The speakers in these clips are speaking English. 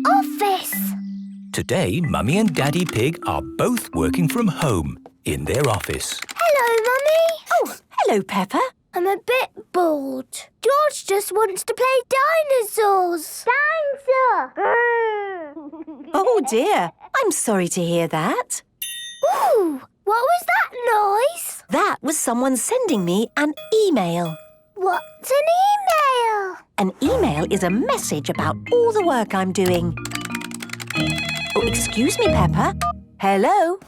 office. Today, Mummy and Daddy Pig are both working from home in their office. Hello, Mummy. Oh, hello, Peppa. I'm a bit bored. George just wants to play dinosaurs. Dinosaur! Oh, dear. I'm sorry to hear that. Ooh, what was that noise? That was someone sending me an email. What's an email? An email is a message about all the work I'm doing. Oh, excuse me, Peppa. Hello?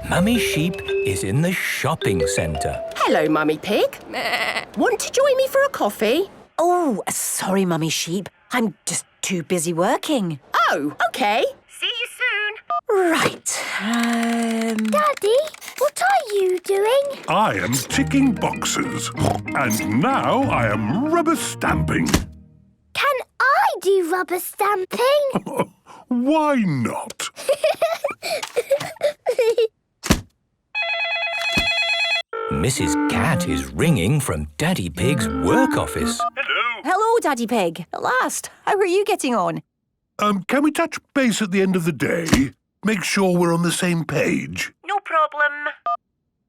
Mummy Sheep is in the shopping centre. Hello, Mummy Pig. Want to join me for a coffee? Oh, sorry, Mummy Sheep. I'm just too busy working. Oh, OK. See you soon. Right. Daddy, what are you doing? I am ticking boxes. And now I am rubber stamping. Can I do rubber stamping? Why not? Mrs. Cat is ringing from Daddy Pig's work office. Hello. Hello, Daddy Pig. At last. How are you getting on? Can we touch base at the end of the day? Make sure we're on the same page. No problem.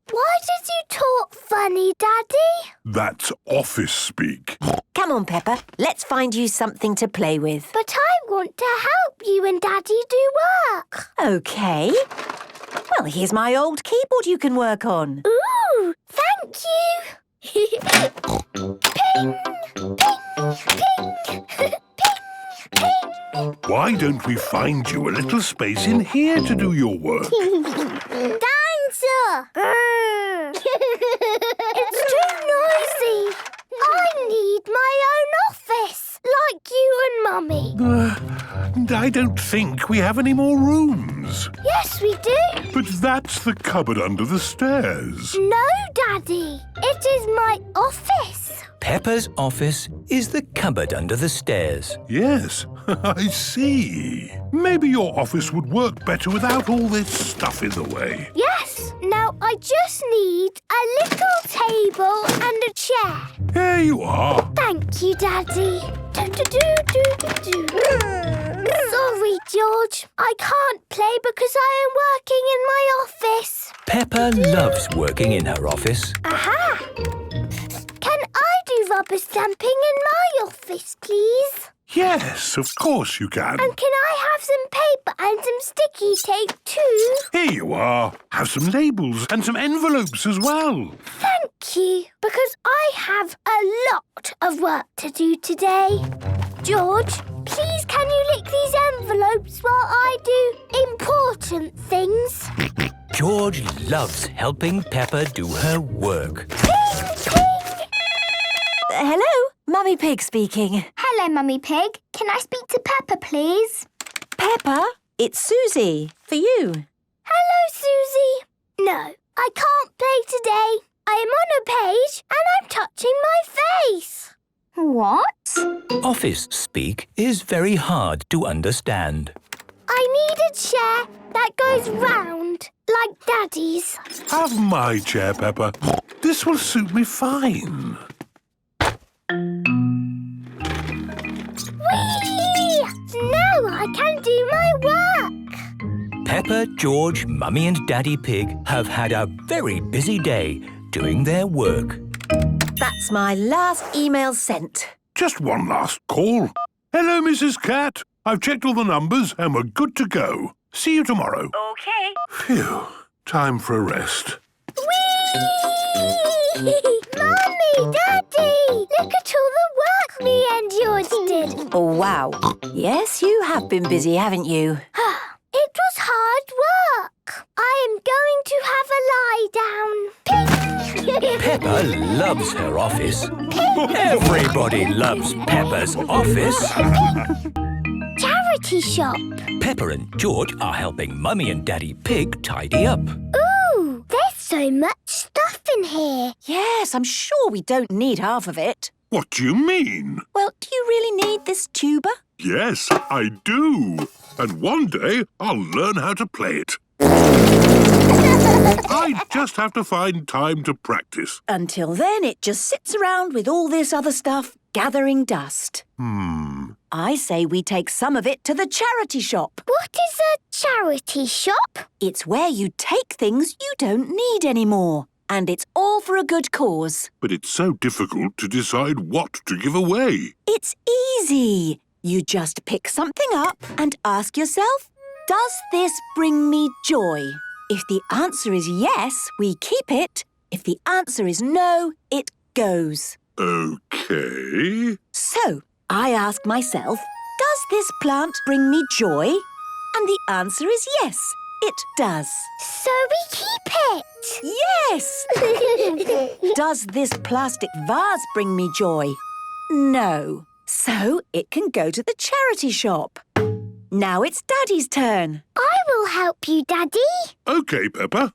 Why did you talk funny, Daddy? That's office speak. Come on, Peppa. Let's find you something to play with. But I want to help you and Daddy do work. OK. Well, here's my old keyboard you can work on. Ooh, thank you. Ping, ping, ping, ping, ping. Why don't we find you a little space in here to do your work? Dinosaur! It's too noisy. I need my own office, like you and Mummy. I don't think we have any more rooms. Yes, we do. But that's the cupboard under the stairs. No, Daddy. It is my office. Peppa's office is the cupboard under the stairs. Yes, I see. Maybe your office would work better without all this stuff in the way. Yes. Now I just need a little table and a chair. Here you are. Thank you, Daddy. Sorry, George. I can't play because I am working in my office. Peppa loves working in her office. Aha! Can I do rubber stamping in my office, please? Yes, of course you can. And can I have some paper and some sticky tape too? Here you are. Have some labels and some envelopes as well. Thank you, because I have a lot of work to do today. George, please can you lick these envelopes while I do important things? George loves helping Peppa do her work. Ping, ping. Hello? Mummy Pig speaking. Hello, Mummy Pig. Can I speak to Peppa, please? Peppa, it's Susie. For you. Hello, Susie. No, I can't play today. I am on a page and I'm touching my face. What? Office speak is very hard to understand. I need a chair that goes round, like Daddy's. Have my chair, Peppa. This will suit me fine. Whee! Now I can do my work. Peppa, George, Mummy and Daddy Pig have had a very busy day doing their work. That's my last email sent. Just one last call. Hello, Mrs. Cat. I've checked all the numbers and we're good to go. See you tomorrow. OK. Phew. Time for a rest. Whee! Mummy, Daddy! Look at all the work me and George did. Oh, wow. Yes, you have been busy, haven't you? It was hard work. I am going to have a lie down. Ping! Peppa loves her office. Everybody loves Peppa's office. Charity shop. Peppa and George are helping Mummy and Daddy Pig tidy up. Ooh, there's so much stuff in here. Yes, I'm sure we don't need half of it. What do you mean? Well, do you really need this tuba? Yes, I do. And one day I'll learn how to play it. I just have to find time to practice. Until then, it just sits around with all this other stuff, gathering dust. I say we take some of it to the charity shop. What is a charity shop? It's where you take things you don't need anymore. And it's all for a good cause. But it's so difficult to decide what to give away. It's easy. You just pick something up and ask yourself, does this bring me joy? If the answer is yes, we keep it. If the answer is no, it goes. OK. So, I ask myself, does this plant bring me joy? And the answer is yes, it does. So we keep it. Yes! Does this plastic vase bring me joy? No. So it can go to the charity shop. Now it's Daddy's turn. I will help you, Daddy. OK, Peppa.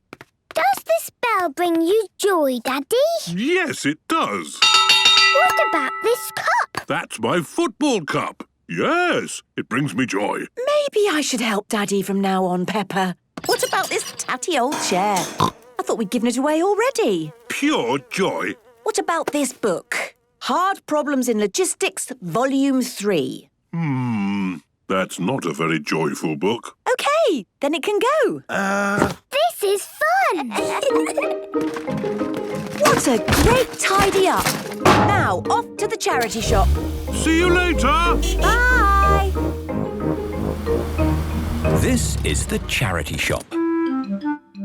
Does this bell bring you joy, Daddy? Yes, it does. What about this cup? That's my football cup. Yes, it brings me joy. Maybe I should help Daddy from now on, Peppa. What about this tatty old chair? I thought we'd given it away already. Pure joy. What about this book? Hard Problems in Logistics, Volume 3. That's not a very joyful book. OK, then it can go. This is fun. What a great tidy up. Now, off to the charity shop. See you later. Bye. This is the charity shop.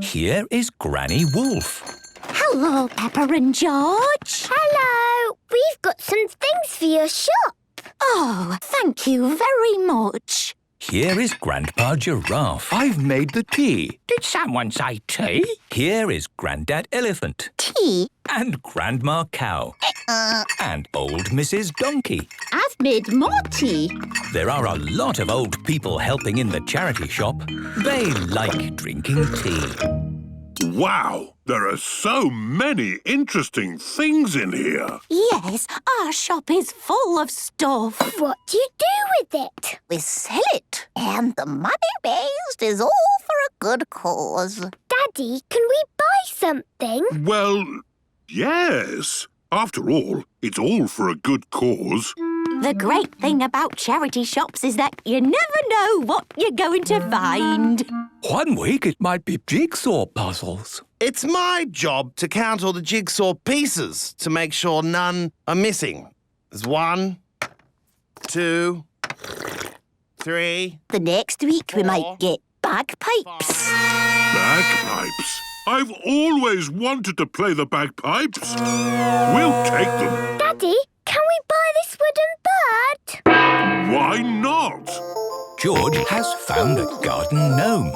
Here is Granny Wolf. Hello, Peppa and George. Hello. We've got some things for your shop. Oh, thank you very much. Here is Grandpa Giraffe. I've made the tea. Did someone say tea? Here is Grandad Elephant. Tea? And Grandma Cow. And old Mrs. Donkey. I've made more tea. There are a lot of old people helping in the charity shop. They like drinking tea. Wow, there are so many interesting things in here. Yes, our shop is full of stuff. What do you do with it? We sell it, and the money raised is all for a good cause. Daddy, can we buy something? Well, yes. After all, it's all for a good cause. The great thing about charity shops is that you never know what you're going to find. One week it might be jigsaw puzzles. It's my job to count all the jigsaw pieces to make sure none are missing. There's 1, 2, 3. The next week we 4, might get bagpipes. Bagpipes. I've always wanted to play the bagpipes. We'll take them. Daddy, can we buy this wooden bird? Why not? George has found a garden gnome.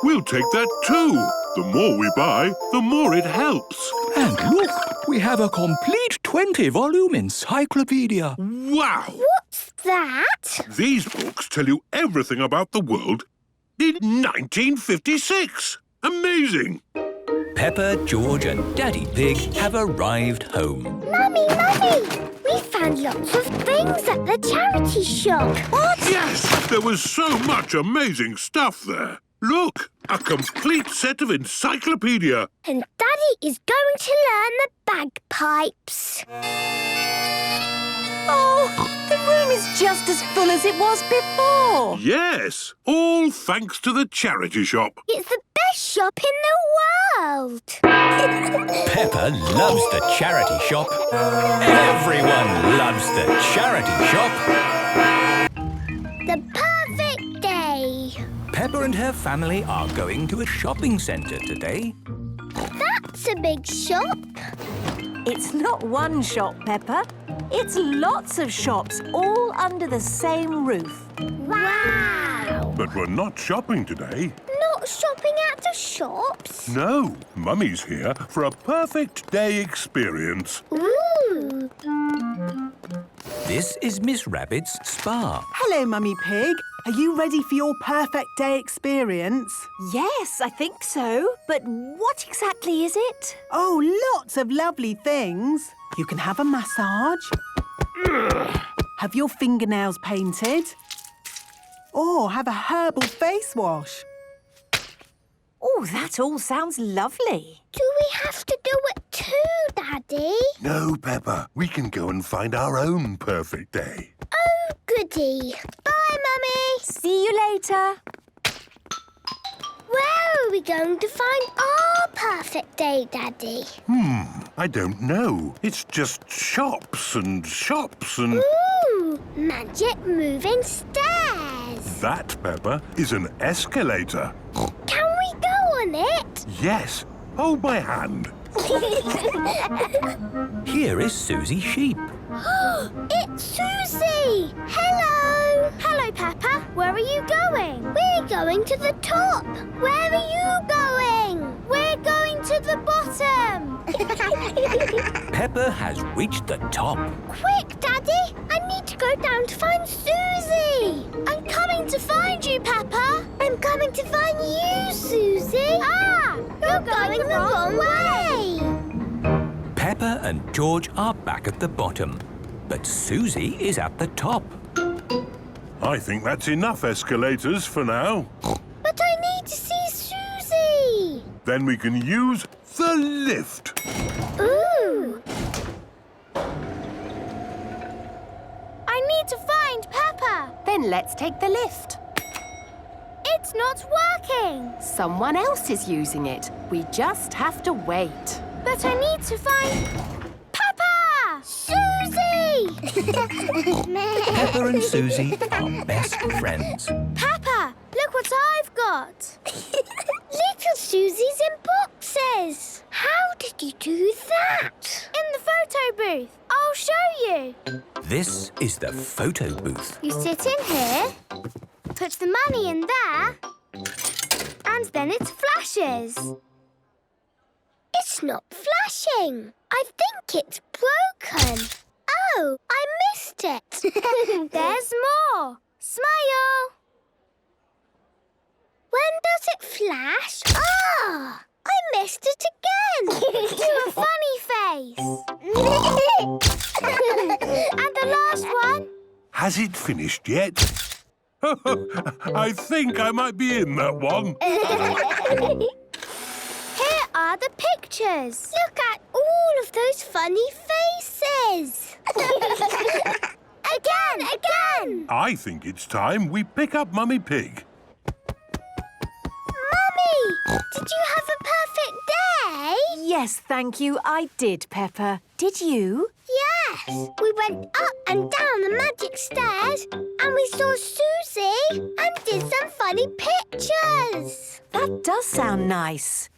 We'll take that too. The more we buy, the more it helps. And look, we have a complete 20-volume encyclopedia. Wow! What's that? These books tell you everything about the world in 1956. Amazing! Peppa, George and Daddy Pig have arrived home. Mummy! We found lots of things at the charity shop. What? Yes! There was so much amazing stuff there. Look, a complete set of encyclopedia. And Daddy is going to learn the bagpipes. Oh, the room is just as full as it was before. Yes, all thanks to the charity shop. It's the best shop in the world. Peppa loves the charity shop. Everyone loves the charity shop. The perfect day. Peppa and her family are going to a shopping centre today. That's a big shop. It's not one shop, Peppa. It's lots of shops, all under the same roof. Wow. But we're not shopping today. Not shopping at the shops? No, Mummy's here for a perfect day experience. Ooh. This is Miss Rabbit's spa. Hello, Mummy Pig. Are you ready for your perfect day experience? Yes, I think so. But what exactly is it? Oh, lots of lovely things. You can have a massage, have your fingernails painted, or have a herbal face wash. Oh, that all sounds lovely. Do we have to do it too, Daddy? No, Peppa. We can go and find our own perfect day. Oh, goody. Bye, Mummy. See you later. Where are we going to find our perfect day, Daddy? I don't know. It's just shops and shops and... Ooh, magic moving stairs. That, Peppa, is an escalator. Can we go on it? Yes. Hold my hand. Here is Susie Sheep. It's Susie! Hello! Hello, Peppa. Where are you going? We're going to the top. Where are you going? We're going to the bottom. Peppa has reached the top. Quick, Daddy! I need to go down to find Susie. I'm coming to find you, Peppa. I'm coming to find you, Susie. Ah! You're going the wrong way. Peppa and George are back at the bottom, but Susie is at the top. I think that's enough escalators for now. But I need to see Susie. Then we can use the lift. Ooh! I need to find Peppa. Then let's take the lift. It's not working. Someone else is using it. We just have to wait. But I need to find Peppa! Susie! Peppa and Susie are best friends. Peppa, look what I've got. Little Susie's in boxes. How did you do that? In the photo booth. I'll show you. This is the photo booth. You sit in here, put the money in there, and then it flashes. It's not flashing. I think it's broken. Oh, I missed it. There's more. Smile. When does it flash? Ah! I missed it again. Do a funny face. And the last one. Has it finished yet? I think I might be in that one. Here are the pictures. Look at all of those funny faces. Again! I think it's time we pick up Mummy Pig. Mummy, did you have a perfect day? Yes, thank you, I did, Peppa. Did you? Yes. We went up and down the magic stairs and we saw Susie and did some funny pictures. That does sound nice.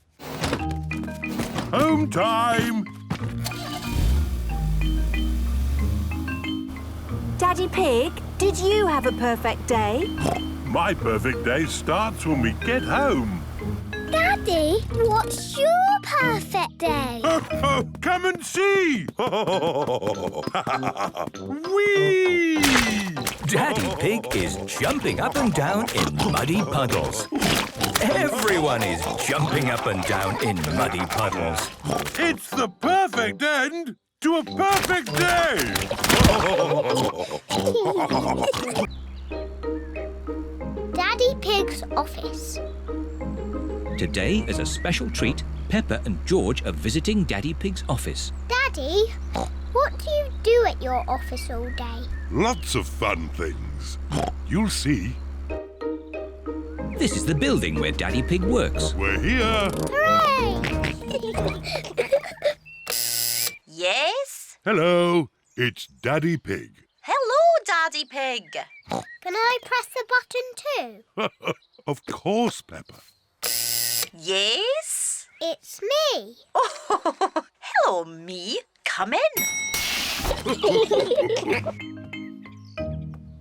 Home time! Daddy Pig, did you have a perfect day? My perfect day starts when we get home. Daddy, what's your perfect day? Come and see! Whee! Daddy Pig is jumping up and down in muddy puddles. Everyone is jumping up and down in muddy puddles. It's the perfect end to a perfect day! Daddy Pig's office. Today, as a special treat, Peppa and George are visiting Daddy Pig's office. Daddy, what do you do at your office all day? Lots of fun things. You'll see. This is the building where Daddy Pig works. We're here. Hooray! Yes? Hello, it's Daddy Pig. Hello, Daddy Pig. Can I press the button too? Of course, Peppa. Yes? It's me. Oh, hello, me. Come in.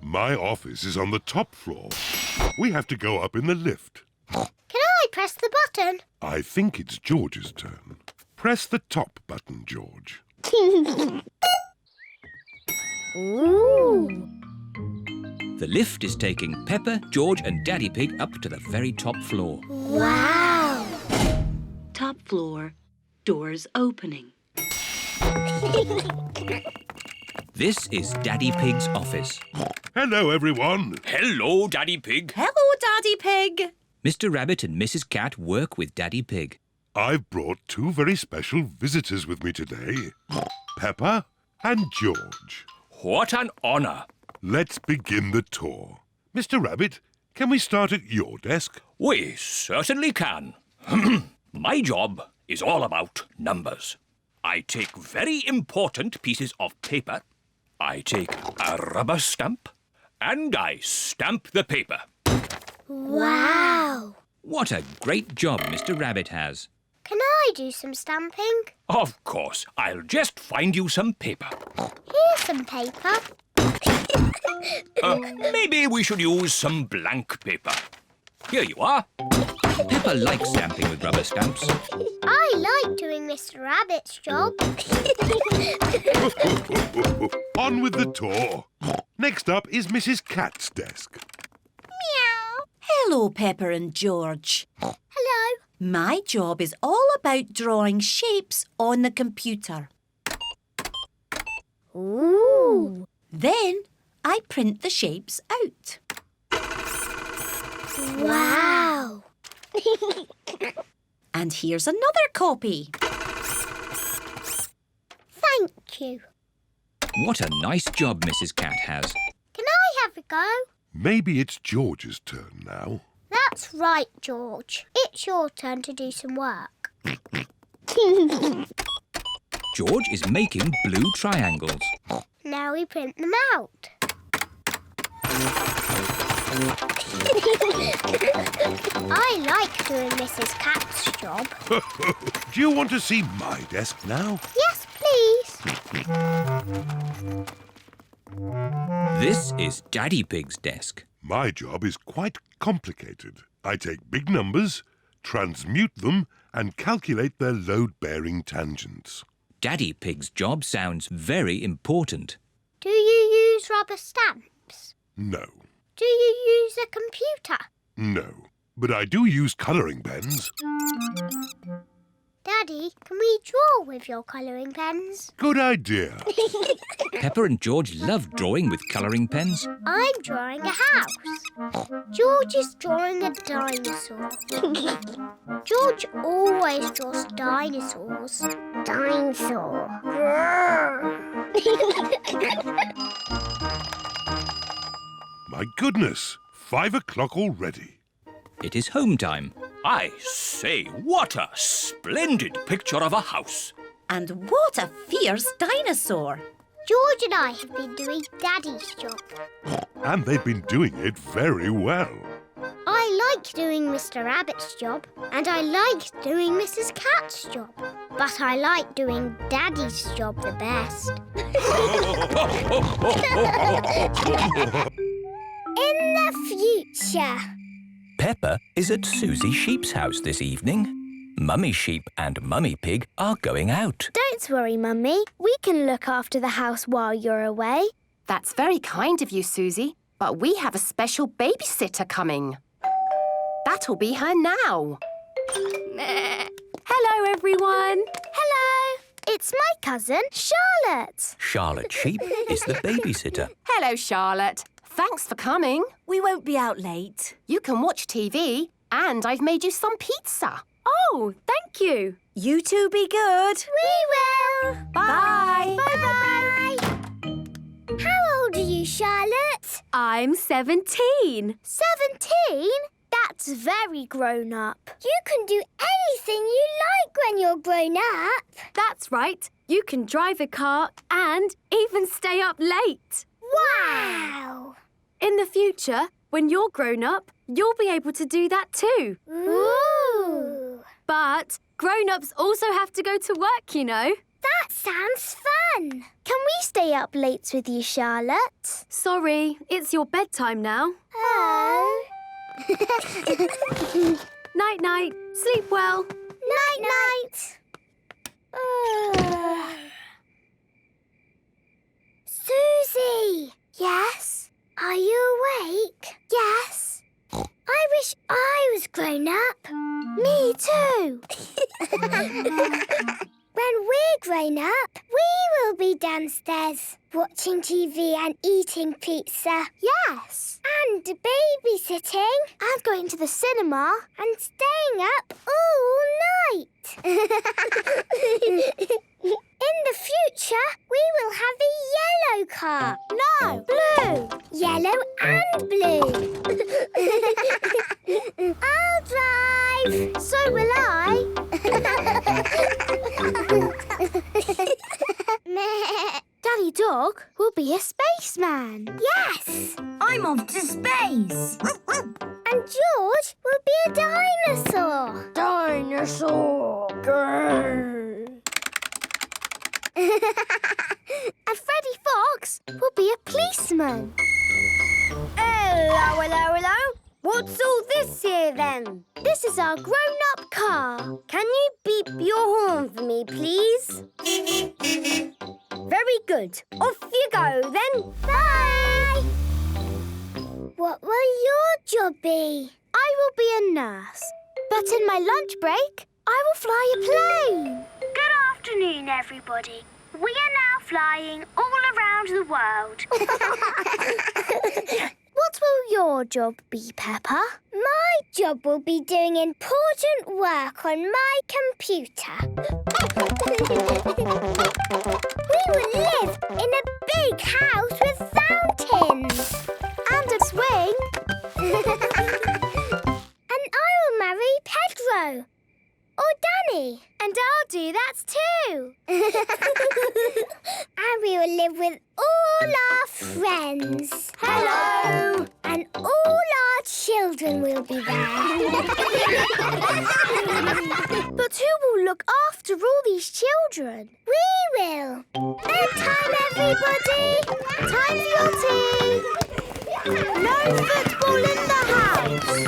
My office is on the top floor. We have to go up in the lift. Can I press the button? I think it's George's turn. Press the top button, George. Ooh. The lift is taking Peppa, George and Daddy Pig up to the very top floor. Wow. Top floor, doors opening. This is Daddy Pig's office. Hello, everyone. Hello, Daddy Pig. Hello, Daddy Pig. Mr. Rabbit and Mrs. Cat work with Daddy Pig. I've brought two very special visitors with me today, Peppa and George. What an honour. Let's begin the tour. Mr. Rabbit, can we start at your desk? We certainly can. My job is all about numbers. I take very important pieces of paper. I take a rubber stamp and I stamp the paper. Wow! What a great job Mr. Rabbit has. Can I do some stamping? Of course, I'll just find you some paper. Here's some paper. Maybe we should use some blank paper. Here you are. Peppa likes stamping with rubber stamps. I like doing Mr. Rabbit's job. On with the tour. Next up is Mrs. Cat's desk. Meow. Hello, Peppa and George. Hello. My job is all about drawing shapes on the computer. Ooh. Then I print the shapes out. Wow. And here's another copy. Thank you. What a nice job Mrs. Cat has. Can I have a go? Maybe it's George's turn now. That's right, George. It's your turn to do some work. George is making blue triangles. Now we print them out. I like doing Mrs. Cat's job. Do you want to see my desk now? Yes, please. This is Daddy Pig's desk. My job is quite complicated. I take big numbers, transmute them, and calculate their load-bearing tangents. Daddy Pig's job sounds very important. Do you use rubber stamps? No, Do you use a computer? no. But I do use colouring pens. Daddy, can we draw with your colouring pens? Good idea. Peppa and George love drawing with colouring pens. I'm drawing a house. George is drawing a dinosaur. George always draws dinosaurs. Dinosaur. My goodness, 5 o'clock already. It is home time. I say, what a splendid picture of a house. And what a fierce dinosaur. George and I have been doing Daddy's job. And they've been doing it very well. I like doing Mr. Rabbit's job, and I like doing Mrs. Cat's job. But I like doing Daddy's job the best. In the future. Peppa is at Susie Sheep's house this evening. Mummy Sheep and Mummy Pig are going out. Don't worry, Mummy. We can look after the house while you're away. That's very kind of you, Susie. But we have a special babysitter coming. That'll be her now. Hello, everyone. Hello. It's my cousin, Charlotte. Charlotte Sheep is the babysitter. Hello, Charlotte. Thanks for coming. We won't be out late. You can watch TV, and I've made you some pizza. Oh, thank you. You two be good. We will. Bye. Bye-bye. How old are you, Charlotte? I'm 17. 17? That's very grown up. You can do anything you like when you're grown up. That's right. You can drive a car and even stay up late. Wow! In the future, when you're grown up, you'll be able to do that too. Ooh! But grown-ups also have to go to work, you know. That sounds fun. Can we stay up late with you, Charlotte? Sorry, it's your bedtime now. Oh. Night-night. Sleep well. Night-night. Susie! Yes? Are you awake? Yes. I wish I was grown up. Me too. When we're grown up, We will be downstairs watching TV and eating pizza. Yes. And babysitting. And going to the cinema. And staying up all night. In the future, we will have a yellow car. No, blue. Yellow and blue. I'll drive. So will I. Daddy Dog will be a spaceman. Yes. I'm off to space. And George will be a dinosaur. Dinosaur. Grrr. And Freddy Fox will be a policeman. Hello, hello, hello. What's all this here, then? This is our grown-up car. Can you beep your horn for me, please? Very good. Off you go, then. Bye! What will your job be? I will be a nurse. But in my lunch break, I will fly a plane. Good afternoon, everybody. We are now flying all around the world. What will your job be, Peppa? My job will be doing important work on my computer. We will live in a big house with fountains. And a swing. And I will marry Pedro. Or Danny. And I'll do that too. And we will live with all our friends. Hello. And all our children will be there. But who will look after all these children? We will. Bedtime, everybody. Time for your tea. No football in the house.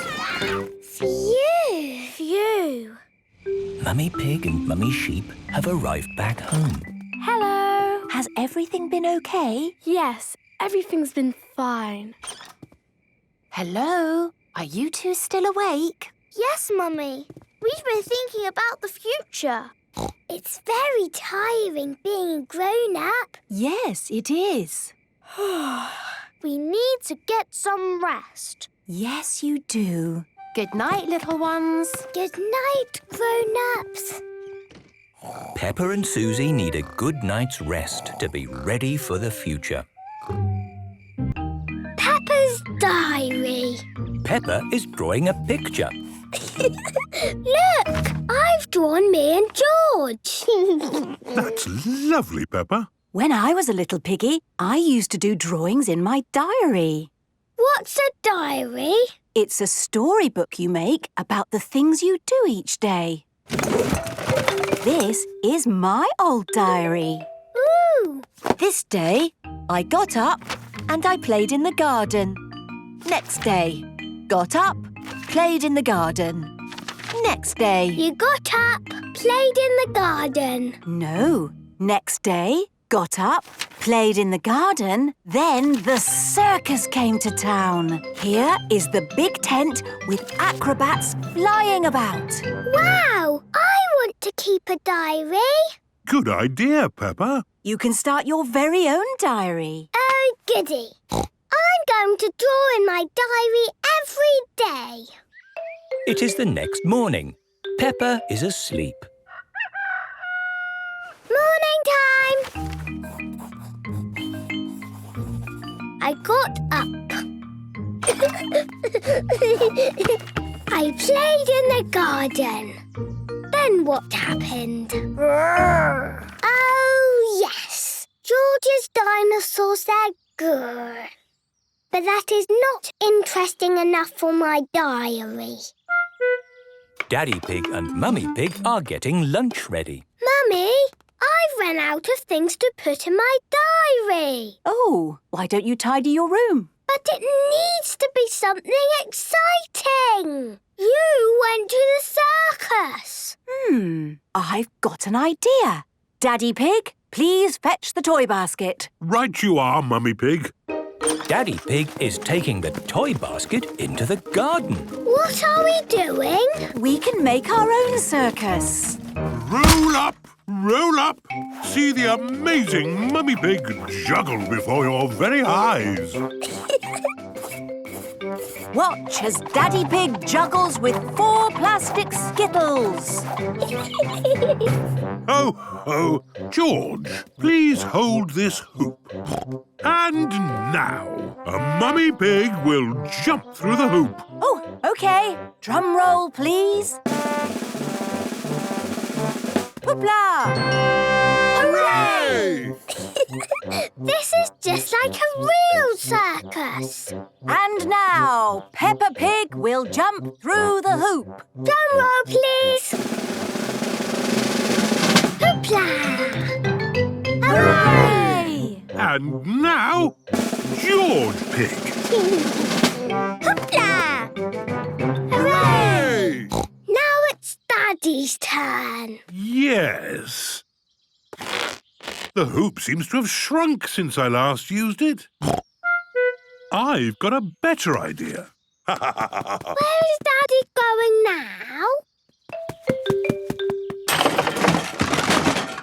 Phew. Phew. Mummy Pig and Mummy Sheep have arrived back home. Hello. Has everything been okay? Yes, everything's been fine. Hello? Are you two still awake? Yes, Mummy. We've been thinking about the future. It's very tiring being grown up. Yes, it is. We need to get some rest. Yes, you do. Good night, little ones. Good night, grown-ups. Peppa and Susie need a good night's rest to be ready for the future. Peppa's diary. Peppa is drawing a picture. Look, I've drawn me and George. That's lovely, Peppa. When I was a little piggy, I used to do drawings in my diary. What's a diary? It's a storybook you make about the things you do each day. This is my old diary. Ooh. This day, I got up and I played in the garden. Next day, got up, played in the garden. Next day... You got up, played in the garden. No. Next day, got up, played in the garden, then the circus came to town. Here is the big tent with acrobats flying about. Wow! I want to keep a diary. Good idea, Peppa. You can start your very own diary. Oh, goody. I'm going to draw in my diary every day. It is the next morning. Peppa is asleep. Morning time. I got up. I played in the garden. Then what happened? Oh, yes. George's dinosaur said grrr. But that is not interesting enough for my diary. Daddy Pig and Mummy Pig are getting lunch ready. Mummy, I've run out of things to put in my diary. Oh, why don't you tidy your room? But it needs to be something exciting. You went to the circus. I've got an idea. Daddy Pig, please fetch the toy basket. Right you are, Mummy Pig. Daddy Pig is taking the toy basket into the garden. What are we doing? We can make our own circus. Roll up, roll up. See the amazing Mummy Pig juggle before your very eyes. Watch as Daddy Pig juggles with 4 plastic skittles. Ho, ho. George, please hold this hoop. And now, a Mummy Pig will jump through the hoop. Oh, OK. Drum roll, please. Hoopla! Hooray! This is just like a real circus. And now, Peppa Pig will jump through the hoop. Drum roll, please. Hoopla! Hooray! And now, George Pig. Hoopla! Hooray! Now it's Daddy's turn. Yes. The hoop seems to have shrunk since I last used it. I've got a better idea. Where is Daddy going now?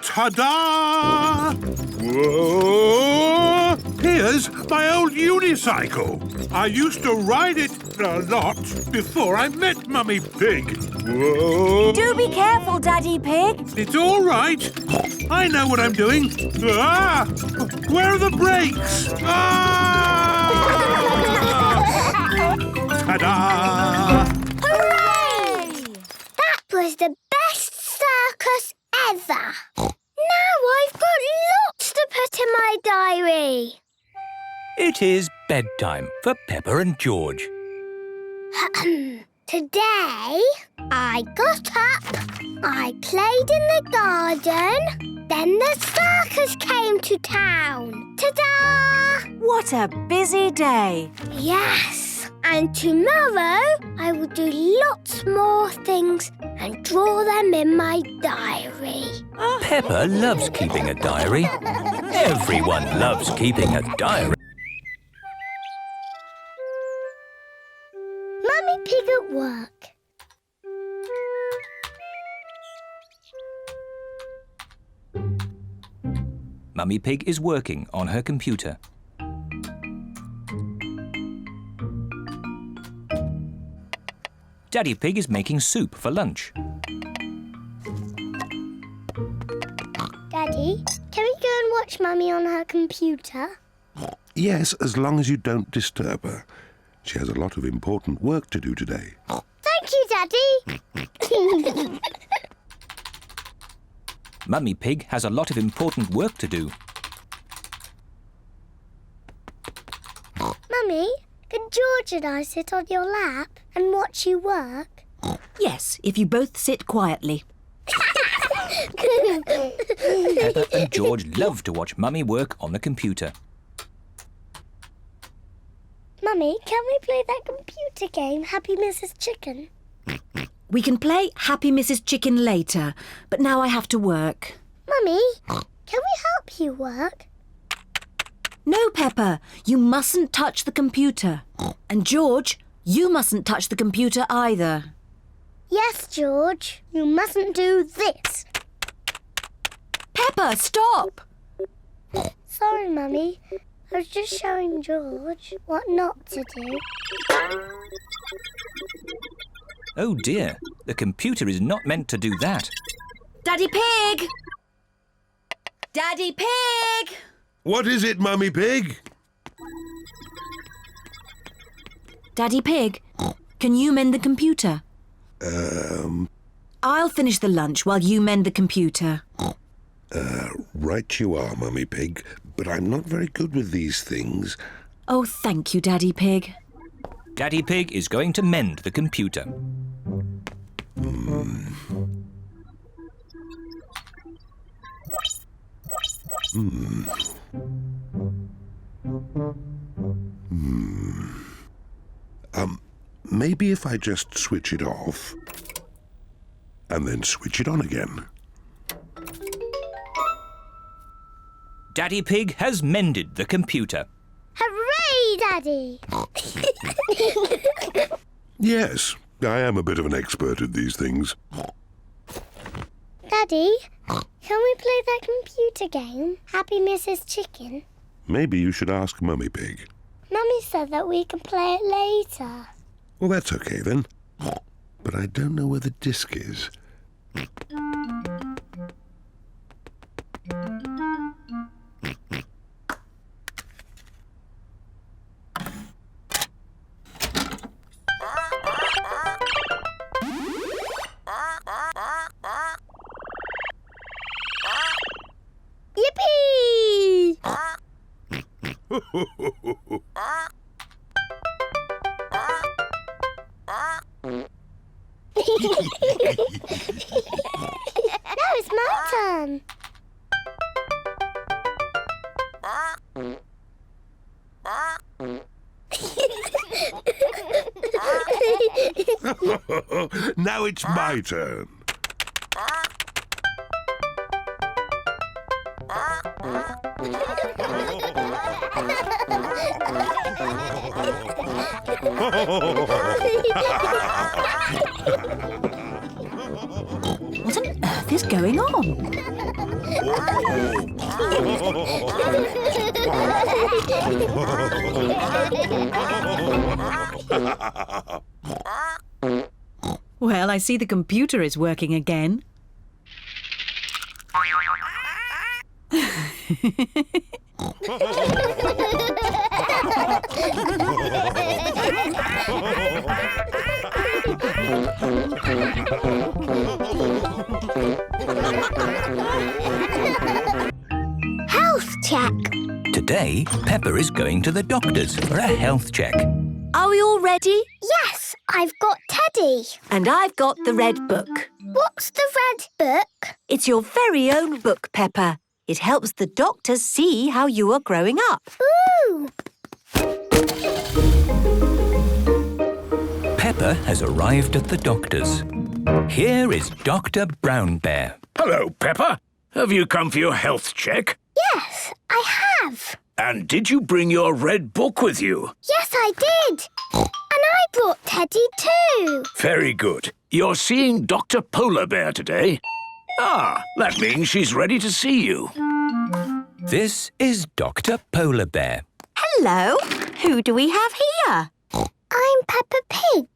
Ta-da! Whoa! Here's my old unicycle. I used to ride it a lot before I met Mummy Pig. Whoa! Do be careful, Daddy Pig. It's all right. I know what I'm doing. Ah! Where are the brakes? Ah! Ta-da! Hooray! That was the best circus ever. Now I've got lots to put in my diary. It is bedtime for Peppa and George. Today, I got up, I played in the garden, then the circus came to town. Ta-da! What a busy day. Yes, and tomorrow I will do lots more things and draw them in my diary. Peppa loves keeping a diary. Everyone loves keeping a diary. Mummy Pig at work. Mummy Pig is working on her computer. Daddy Pig is making soup for lunch. Daddy, can we go and watch Mummy on her computer? Yes, as long as you don't disturb her. She has a lot of important work to do today. Thank you, Daddy. Mummy Pig has a lot of important work to do. Mummy, can George and I sit on your lap and watch you work? Yes, if you both sit quietly. Peppa and George love to watch Mummy work on the computer. Mummy, can we play that computer game, Happy Mrs. Chicken? We can play Happy Mrs. Chicken later, but now I have to work. Mummy, can we help you work? No, Peppa, you mustn't touch the computer. And George, you mustn't touch the computer either. Yes, George. You mustn't do this. Peppa, stop! Sorry, Mummy. I was just showing George what not to do. Oh dear, the computer is not meant to do that. Daddy Pig! Daddy Pig! What is it, Mummy Pig? Daddy Pig, can you mend the computer? I'll finish the lunch while you mend the computer. Right you are, Mummy Pig, but I'm not very good with these things. Oh, thank you, Daddy Pig. Daddy Pig is going to mend the computer. Maybe if I just switch it off and then switch it on again. Daddy Pig has mended the computer. Hooray, Daddy! Yes, I am a bit of an expert at these things. Daddy, can play that computer game, Happy Mrs. Chicken? Maybe you should ask Mummy Pig. Mummy said that we can play it later. Well, that's okay then. But I don't know where the disc is. Yippee! Now it's my turn. Now it's my turn. What on earth is going on? Well, I see the computer is working again. Health check. Today, Peppa is going to the doctor's for a health check. Are we all ready? Yes, I've got Teddy. And I've got the red book. What's the red book? It's your very own book, Peppa. It helps the doctors see how you are growing up. Ooh! Peppa has arrived at the doctor's. Here is Dr. Brown Bear. Hello, Peppa. Have you come for your health check? Yes, I have. And did you bring your red book with you? Yes, I did. And I brought Teddy too. Very good. You're seeing Dr. Polar Bear today? Ah, that means she's ready to see you. This is Dr. Polar Bear. Hello. Who do we have here? I'm Peppa Pig.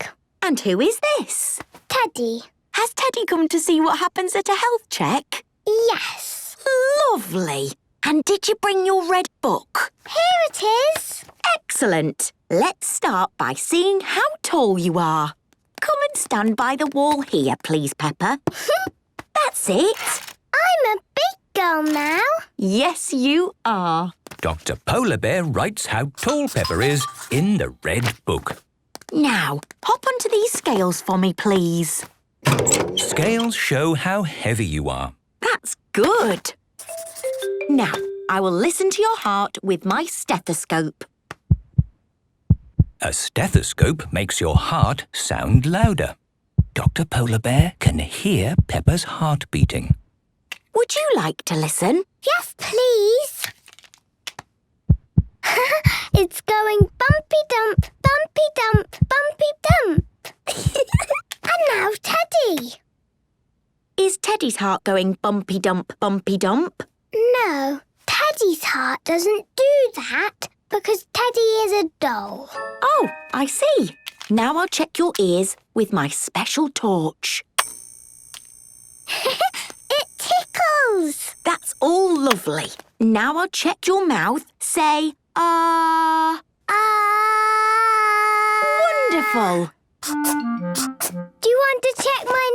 And who is this? Teddy. Has Teddy come to see what happens at a health check? Yes. Lovely. And did you bring your red book? Here it is. Excellent. Let's start by seeing how tall you are. Come and stand by the wall here, please, Peppa. That's it. I'm a big girl now. Yes, you are. Dr. Polar Bear writes how tall Peppa is in the red book. Now, hop onto these scales for me, please. Scales show how heavy you are. That's good. Now, I will listen to your heart with my stethoscope. A stethoscope makes your heart sound louder. Dr. Polar Bear can hear Peppa's heart beating. Would you like to listen? Yes, please. It's going bumpy-dump, bumpy-dump, bumpy-dump. And now Teddy. Is Teddy's heart going bumpy-dump, bumpy-dump? No, Teddy's heart doesn't do that because Teddy is a doll. Oh, I see. Now I'll check your ears with my special torch. It tickles. That's all lovely. Now I'll check your mouth. Say, ah. Wonderful. Do you want to check my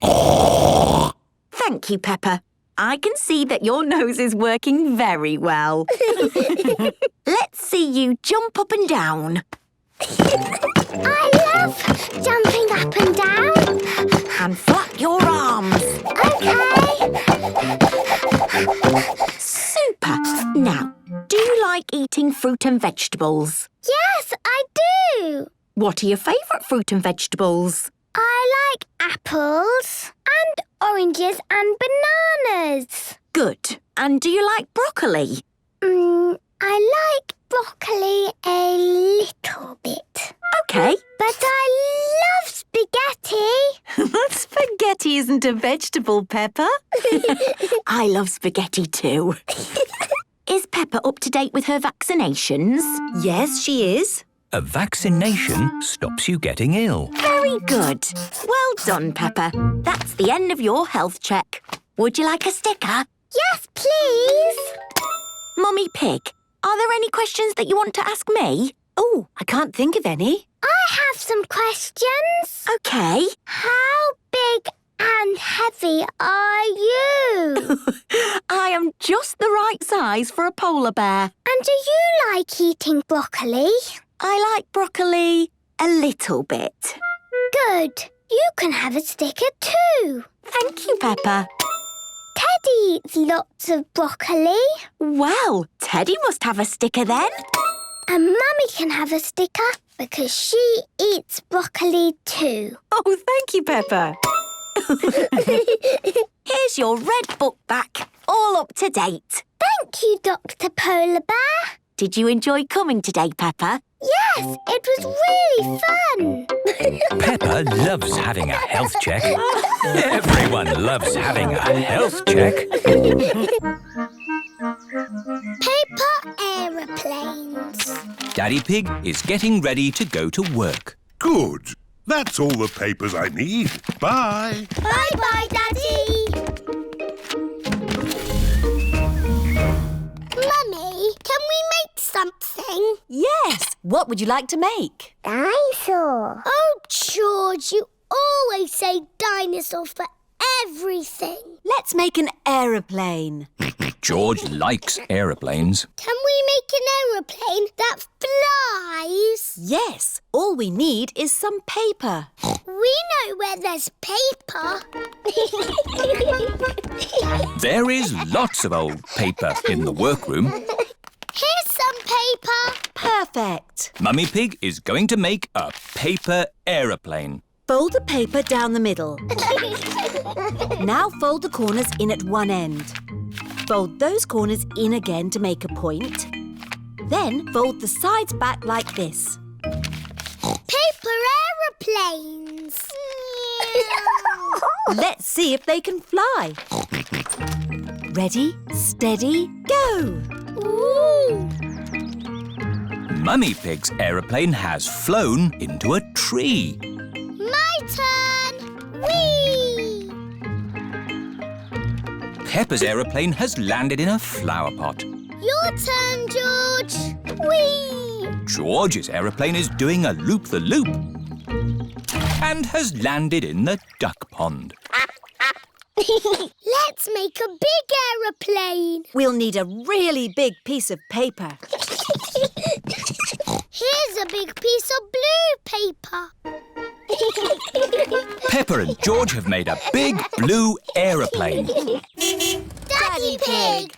nose? Thank you, Peppa. I can see that your nose is working very well. Let's see you jump up and down. I love jumping up and down. And flap your arms. OK. Super. Now, do you like eating fruit and vegetables? Yes, I do. What are your favourite fruit and vegetables? I like apples and oranges and bananas. Good. And do you like broccoli? I like broccoli a little bit. OK. But I love spaghetti. Spaghetti Spaghetti isn't a vegetable, Peppa. I love spaghetti too. Is Peppa up to date with her vaccinations? Yes, she is. A vaccination stops you getting ill. Very good. Well done, Peppa. That's the end of your health check. Would you like a sticker? Yes, please. Mummy Pig, are there any questions that you want to ask me? Oh, I can't think of any. I have some questions. OK. How big and heavy are you? I am just the right size for a polar bear. And do you like eating broccoli? I like broccoli a little bit. Good. You can have a sticker too. Thank you, Peppa. Teddy eats lots of broccoli. Well, Teddy must have a sticker then. And Mummy can have a sticker because she eats broccoli too. Oh, thank you, Peppa. Here's your red book back, all up to date. Thank you, Dr. Polar Bear. Did you enjoy coming today, Peppa? Yes, it was really fun. Peppa loves having a health check. Everyone loves having a health check. Paper aeroplanes. Daddy Pig is getting ready to go to work. Good. That's all the papers I need. Bye. Bye-bye, Daddy. Mummy, can we make something? Yes. What would you like to make? Dinosaur. Oh, George, you always say dinosaur for everything. Let's make an aeroplane. George likes aeroplanes. Can we make an aeroplane that flies? Yes. All we need is some paper. We know where there's paper. There is lots of old paper in the workroom. Here's some paper. Perfect. Mummy Pig is going to make a paper aeroplane. Fold the paper down the middle. Now fold the corners in at one end. Fold those corners in again to make a point. Then fold the sides back like this. Paper aeroplanes. Let's see if they can fly. Ready, steady, go! Ooh. Mummy Pig's aeroplane has flown into a tree. My turn. Whee! Peppa's aeroplane has landed in a flower pot. Your turn, George. Whee! George's aeroplane is doing a loop-the-loop and has landed in the duck pond. Let's make a big aeroplane. We'll need a really big piece of paper. Here's a big piece of blue paper. Peppa and George have made a big blue aeroplane. Daddy Pig.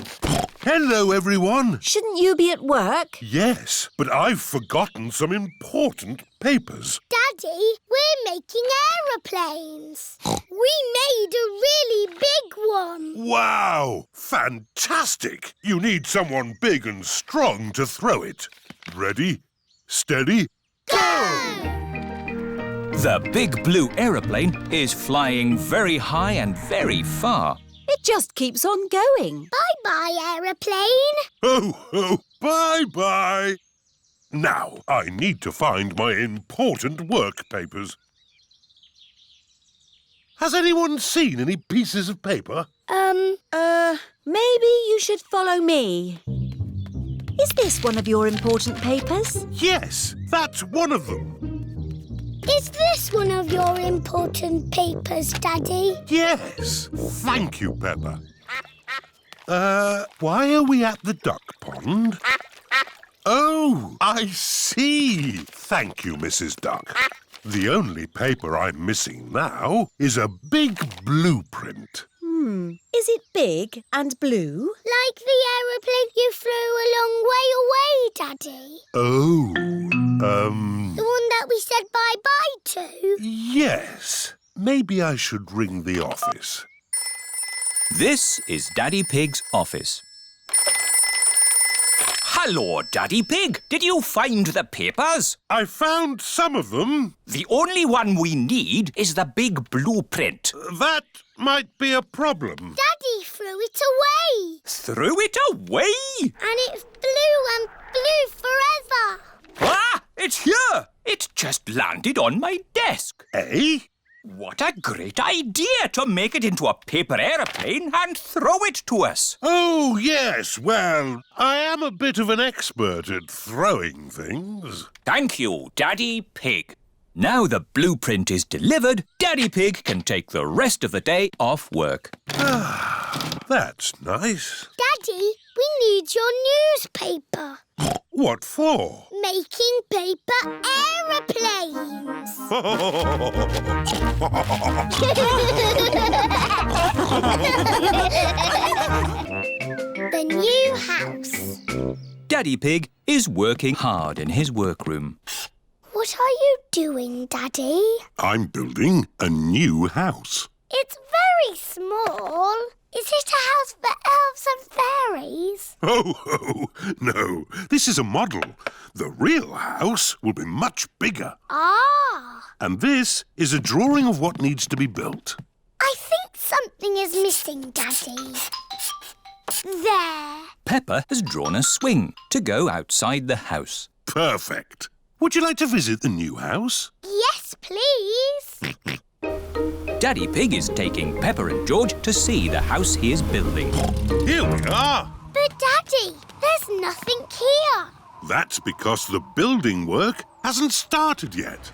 Hello, everyone. Shouldn't you be at work? Yes, but I've forgotten some important papers. Daddy, we're making aeroplanes. We made a really big one. Wow! Fantastic! You need someone big and strong to throw it. Ready, steady, go! The big blue aeroplane is flying very high and very far. It just keeps on going. Bye-bye, aeroplane. Ho, ho, bye-bye. Now, I need to find my important work papers. Has anyone seen any pieces of paper? Maybe you should follow me. Is this one of your important papers? Yes, that's one of them. Is this one of your important papers, Daddy? Yes. Thank you, Peppa. Why are we at the duck pond? Oh, I see. Thank you, Mrs. Duck. The only paper I'm missing now is a big blueprint. Is it big and blue? Like the aeroplane you flew a long way away, Daddy. Oh, The one that we said bye-bye to. yes. Maybe I should ring the office. This is Daddy Pig's office. Hello, Daddy Pig. Did you find the papers? I found some of them. The only one we need is the big blueprint. That might be a problem. Daddy threw it away. Threw it away? And it's blue and blue forever. Ah! It's here! It just landed on my desk. Eh? What a great idea to make it into a paper aeroplane and throw it to us. Oh, yes. Well, I am a bit of an expert at throwing things. Thank you, Daddy Pig. Now the blueprint is delivered, Daddy Pig can take the rest of the day off work. That's nice. Daddy, we need your newspaper. What for? Making paper aeroplanes. The new house. Daddy Pig is working hard in his workroom. What are you doing, Daddy? I'm building a new house. It's very small. Is it a house for elves and fairies? Oh, no. This is a model. The real house will be much bigger. Ah. And this is a drawing of what needs to be built. I think something is missing, Daddy. There. Peppa has drawn a swing to go outside the house. Perfect. Would you like to visit the new house? Yes, please. Daddy Pig is taking Peppa and George to see the house he is building. Here we are. But, Daddy, there's nothing here. That's because the building work hasn't started yet.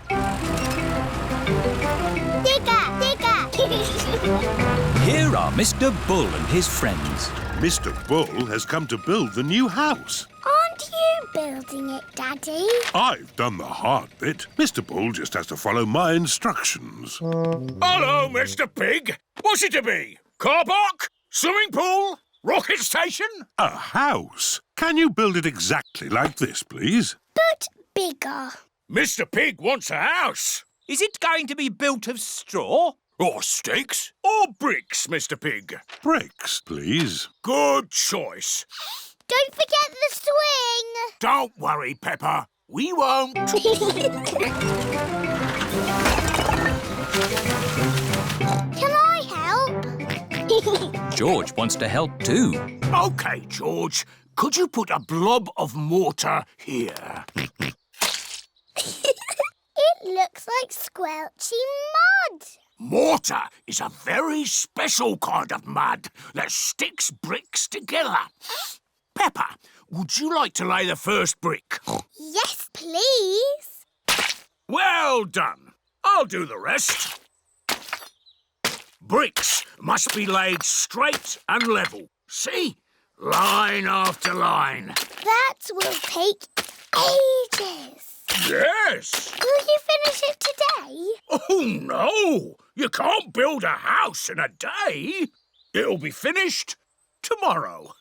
Digger, digger. Here are Mr. Bull and his friends. Mr. Bull has come to build the new house. Aren't you building it, Daddy? I've done the hard bit. Mr. Bull just has to follow my instructions. Hello, Mr. Pig. What's it to be? Car park? Swimming pool? Rocket station? A house? Can you build it exactly like this, please? But bigger. Mr. Pig wants a house. Is it going to be built of straw? Or sticks? Or bricks, Mr. Pig? Bricks, please. Good choice. Don't forget the swing. Don't worry, Peppa. We won't. Can I help? George wants to help too. OK, George. Could you put a blob of mortar here? It looks like squelchy mud. Mortar is a very special kind of mud that sticks bricks together. Peppa, would you like to lay the first brick? Yes, please. Well done. I'll do the rest. Bricks must be laid straight and level. See? Line after line. That will take ages. Yes. Will you finish it today? Oh, no. You can't build a house in a day. It'll be finished tomorrow.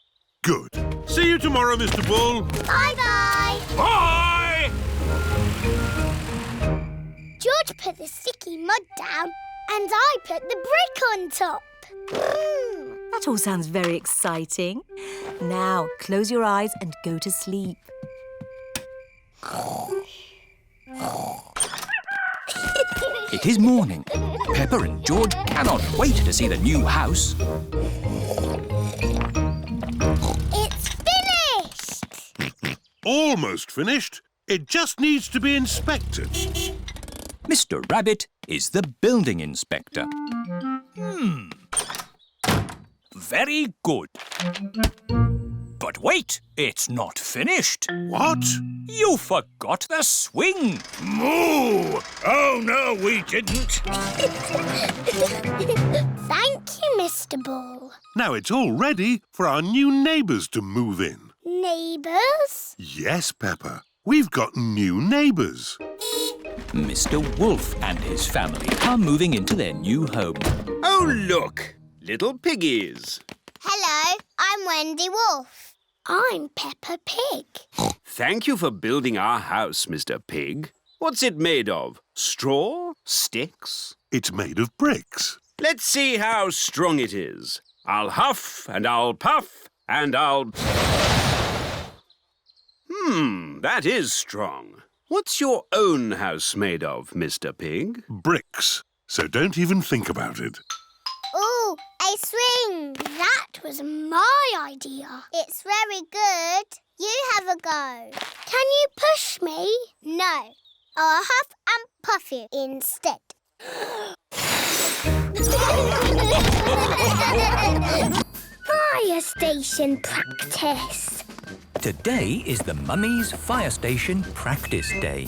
Good. See you tomorrow, Mr. Bull. Bye-bye. Bye! George put the sticky mud down and I put the brick on top. That all sounds very exciting. Now, close your eyes and go to sleep. It is morning. Peppa and George cannot wait to see the new house. It's finished! Almost finished. It just needs to be inspected. Mr. Rabbit is the building inspector. Very good. But wait, it's not finished. What? You forgot the swing. Moo! Oh, no, we didn't. Thank you, Mr. Bull. Now it's all ready for our new neighbours to move in. Neighbours? Yes, Peppa. We've got new neighbours. Mr. Wolf and his family are moving into their new home. Oh, look! Little piggies. Hello, I'm Wendy Wolf. I'm Peppa Pig. Thank you for building our house, Mr. Pig. What's it made of? Straw? Sticks? It's made of bricks. Let's see how strong it is. I'll huff and I'll puff and I'll... That is strong. What's your own house made of, Mr. Pig? Bricks. So don't even think about it. Ooh, a swing. That was my idea. It's very good. You have a go. Can you push me? No. I'll huff and puff you instead. Fire station practice. Today is the Mummy's Fire Station Practice Day.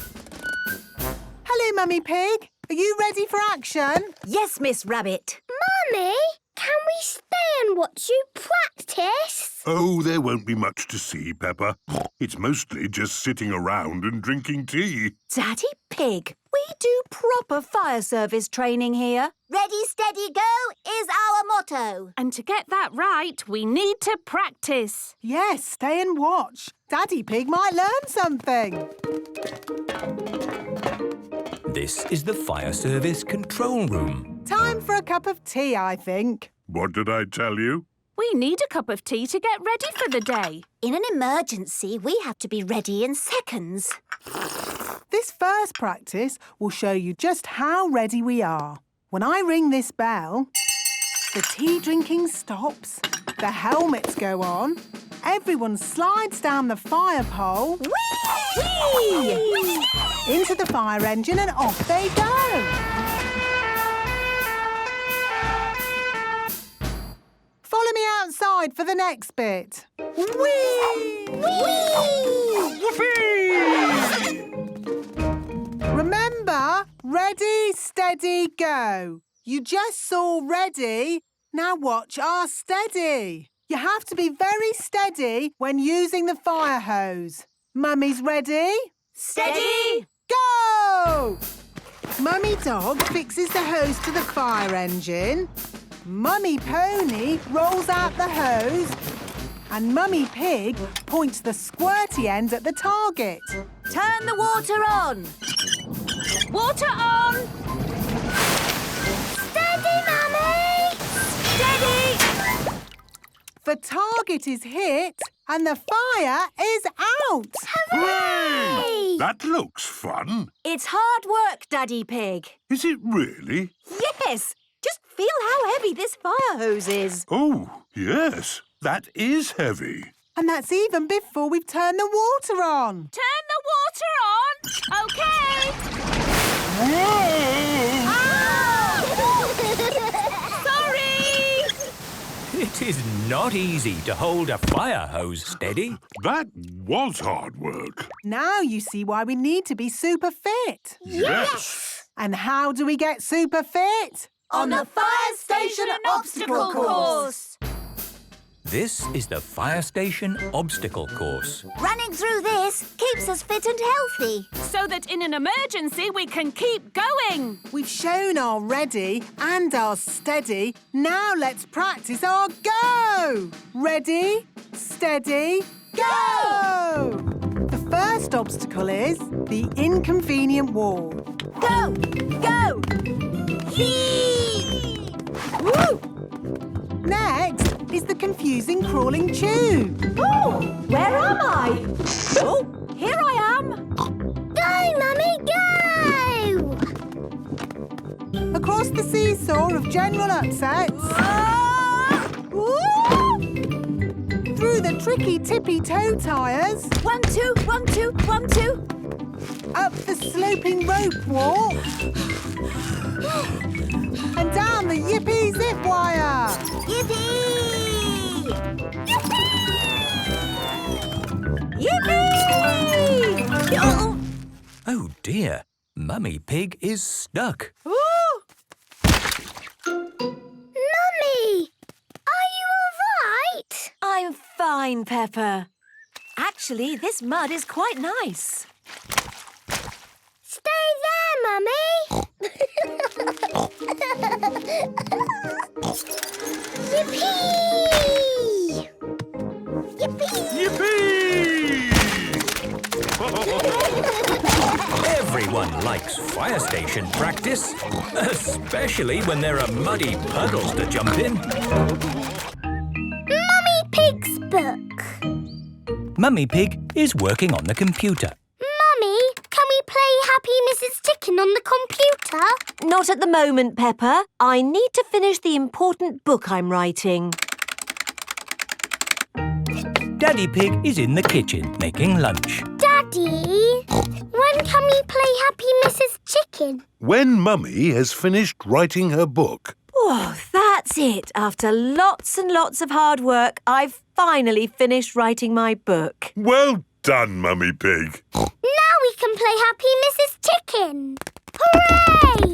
Hello, Mummy Pig. Are you ready for action? Yes, Miss Rabbit. Mummy, can we stay and watch you practice? Oh, there won't be much to see, Peppa. It's mostly just sitting around and drinking tea. Daddy Pig, we do proper fire service training here. Ready, steady, go is our motto. And to get that right, we need to practice. Yes, stay and watch. Daddy Pig might learn something. This is the Fire Service Control Room. Time for a cup of tea, I think. What did I tell you? We need a cup of tea to get ready for the day. In an emergency, we have to be ready in seconds. This first practice will show you just how ready we are. When I ring this bell, the tea drinking stops, the helmets go on, everyone slides down the fire pole, whee! Into the fire engine and off they go. Follow me outside for the next bit. Whee! Remember, ready, steady, go. You just saw ready. Now watch our steady. You have to be very steady when using the fire hose. Mummy's ready? Steady! Go! Mummy Dog fixes the hose to the fire engine. Mummy Pony rolls out the hose. And Mummy Pig points the squirty end at the target. Turn the water on. Water on! Steady, Mummy! Steady! The target is hit and the fire is out. Hooray! That looks fun. It's hard work, Daddy Pig. Is it really? Yes! Just feel how heavy this fire hose is. Oh, yes. That is heavy. And that's even before we've turned the water on. Turn the water on! OK! Sorry! It is not easy to hold a fire hose steady. That was hard work. Now you see why we need to be super fit. Yes! And how do we get super fit? On the fire station obstacle course. This is the Fire Station Obstacle Course. Running through this keeps us fit and healthy. So that in an emergency we can keep going. We've shown our ready and our steady. Now let's practice our go. Ready, steady, go! The first obstacle is the inconvenient wall. Go! Go! Yee! Woo! Next is the confusing crawling tube. Oh, where am I? Oh, here I am. Go, Mummy, go! Across the seesaw of general upsets. Woo! Through the tricky tippy toe tires. 1, 2, 1, 2, 1, 2. Up the sloping rope walk. And down the yippee zip wire. Yippee! Yippee! Oh. Oh dear, Mummy Pig is stuck. Mummy, are you all right? I'm fine, Peppa. Actually, this mud is quite nice. Stay there, Mummy. Yippee! Yippee! Everyone likes fire station practice, especially when there are muddy puddles to jump in. Mummy Pig's book. Mummy Pig is working on the computer. Mummy, can we play Happy Mrs. Chicken on the computer? Not at the moment, Peppa. I need to finish the important book I'm writing. Daddy Pig is in the kitchen making lunch. Daddy, when can we play Happy Mrs. Chicken? When Mummy has finished writing her book. Oh, that's it. After lots and lots of hard work, I've finally finished writing my book. Well done, Mummy Pig. Now we can play Happy Mrs. Chicken. Hooray!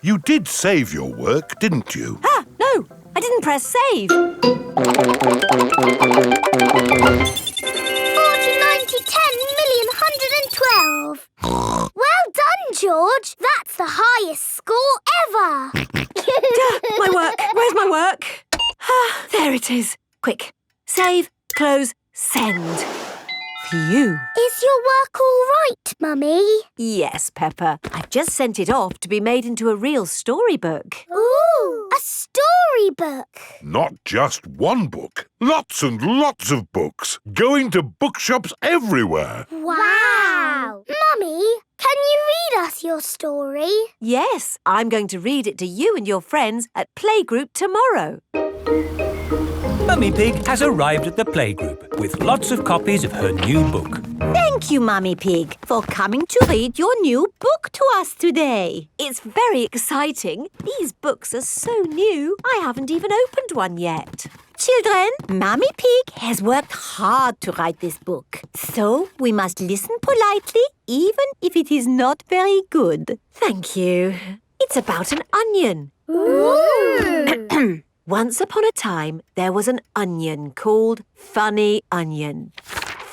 You did save your work, didn't you? Ah, no, I didn't press save. 40, 90, 10 million, 112. Well done, George. That's the highest score ever. My work. Where's my work? Ah, there it is. Quick. Save, close, send. Phew. Is your work all right, Mummy? Yes, Peppa. I've just sent it off to be made into a real storybook. Ooh, a storybook. Not just one book. Lots and lots of books. Going to bookshops everywhere. Wow. Mummy, can you read us your story? Yes, I'm going to read it to you and your friends at playgroup tomorrow. Mummy Pig has arrived at the playgroup with lots of copies of her new book. Thank you, Mummy Pig, for coming to read your new book to us today. It's very exciting. These books are so new, I haven't even opened one yet. Children, Mummy Pig has worked hard to write this book. So we must listen politely, even if it is not very good. Thank you. It's about an onion. Ooh. Once upon a time, there was an onion called Funny Onion.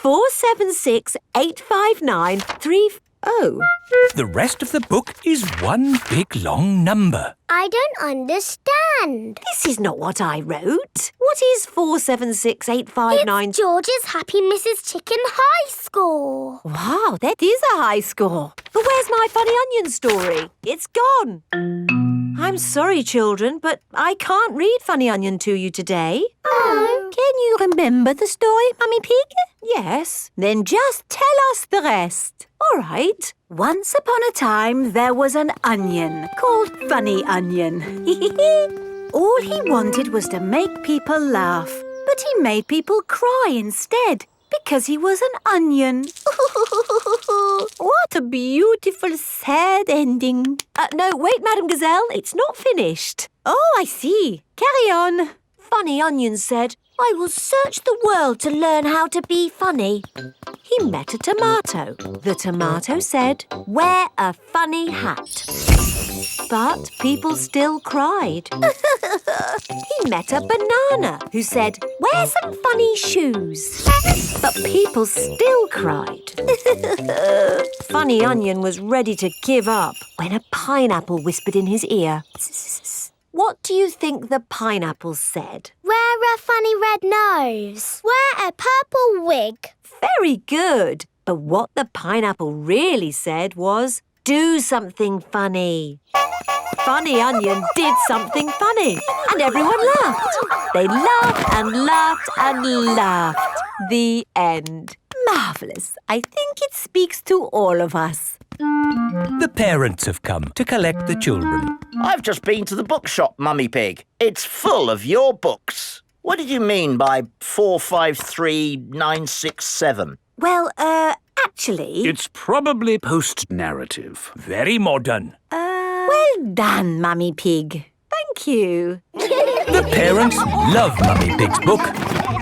4768593. Oh. The rest of the book is one big long number. I don't understand. This is not what I wrote. What is 4768593? It's George's Happy Mrs. Chicken high score. Wow, that is a high score. But where's my Funny Onion story? It's gone. I'm sorry, children, but I can't read Funny Onion to you today. Oh. Can you remember the story, Mummy Pig? Yes. Then just tell us the rest. All right. Once upon a time, there was an onion called Funny Onion. All he wanted was to make people laugh, but he made people cry instead because he was an onion. What a beautiful, sad ending. No, wait, Madame Gazelle, it's not finished. Oh, I see. Carry on. Funny Onion said, I will search the world to learn how to be funny. He met a tomato. The tomato said, wear a funny hat. But people still cried. He met a banana who said, wear some funny shoes. But people still cried. Funny Onion was ready to give up when a pineapple whispered in his ear. What do you think the pineapple said? Wear a funny red nose. Wear a purple wig. Very good. But what the pineapple really said was, do something funny. Funny Onion did something funny, and everyone laughed. They laughed and laughed and laughed. The end. Marvellous. I think it speaks to all of us. The parents have come to collect the children. I've just been to the bookshop, Mummy Pig. It's full of your books. What did you mean by 453967? Well, actually... It's probably post-narrative. Very modern. Well done, Mummy Pig. Thank you. The parents love Mummy Pig's book.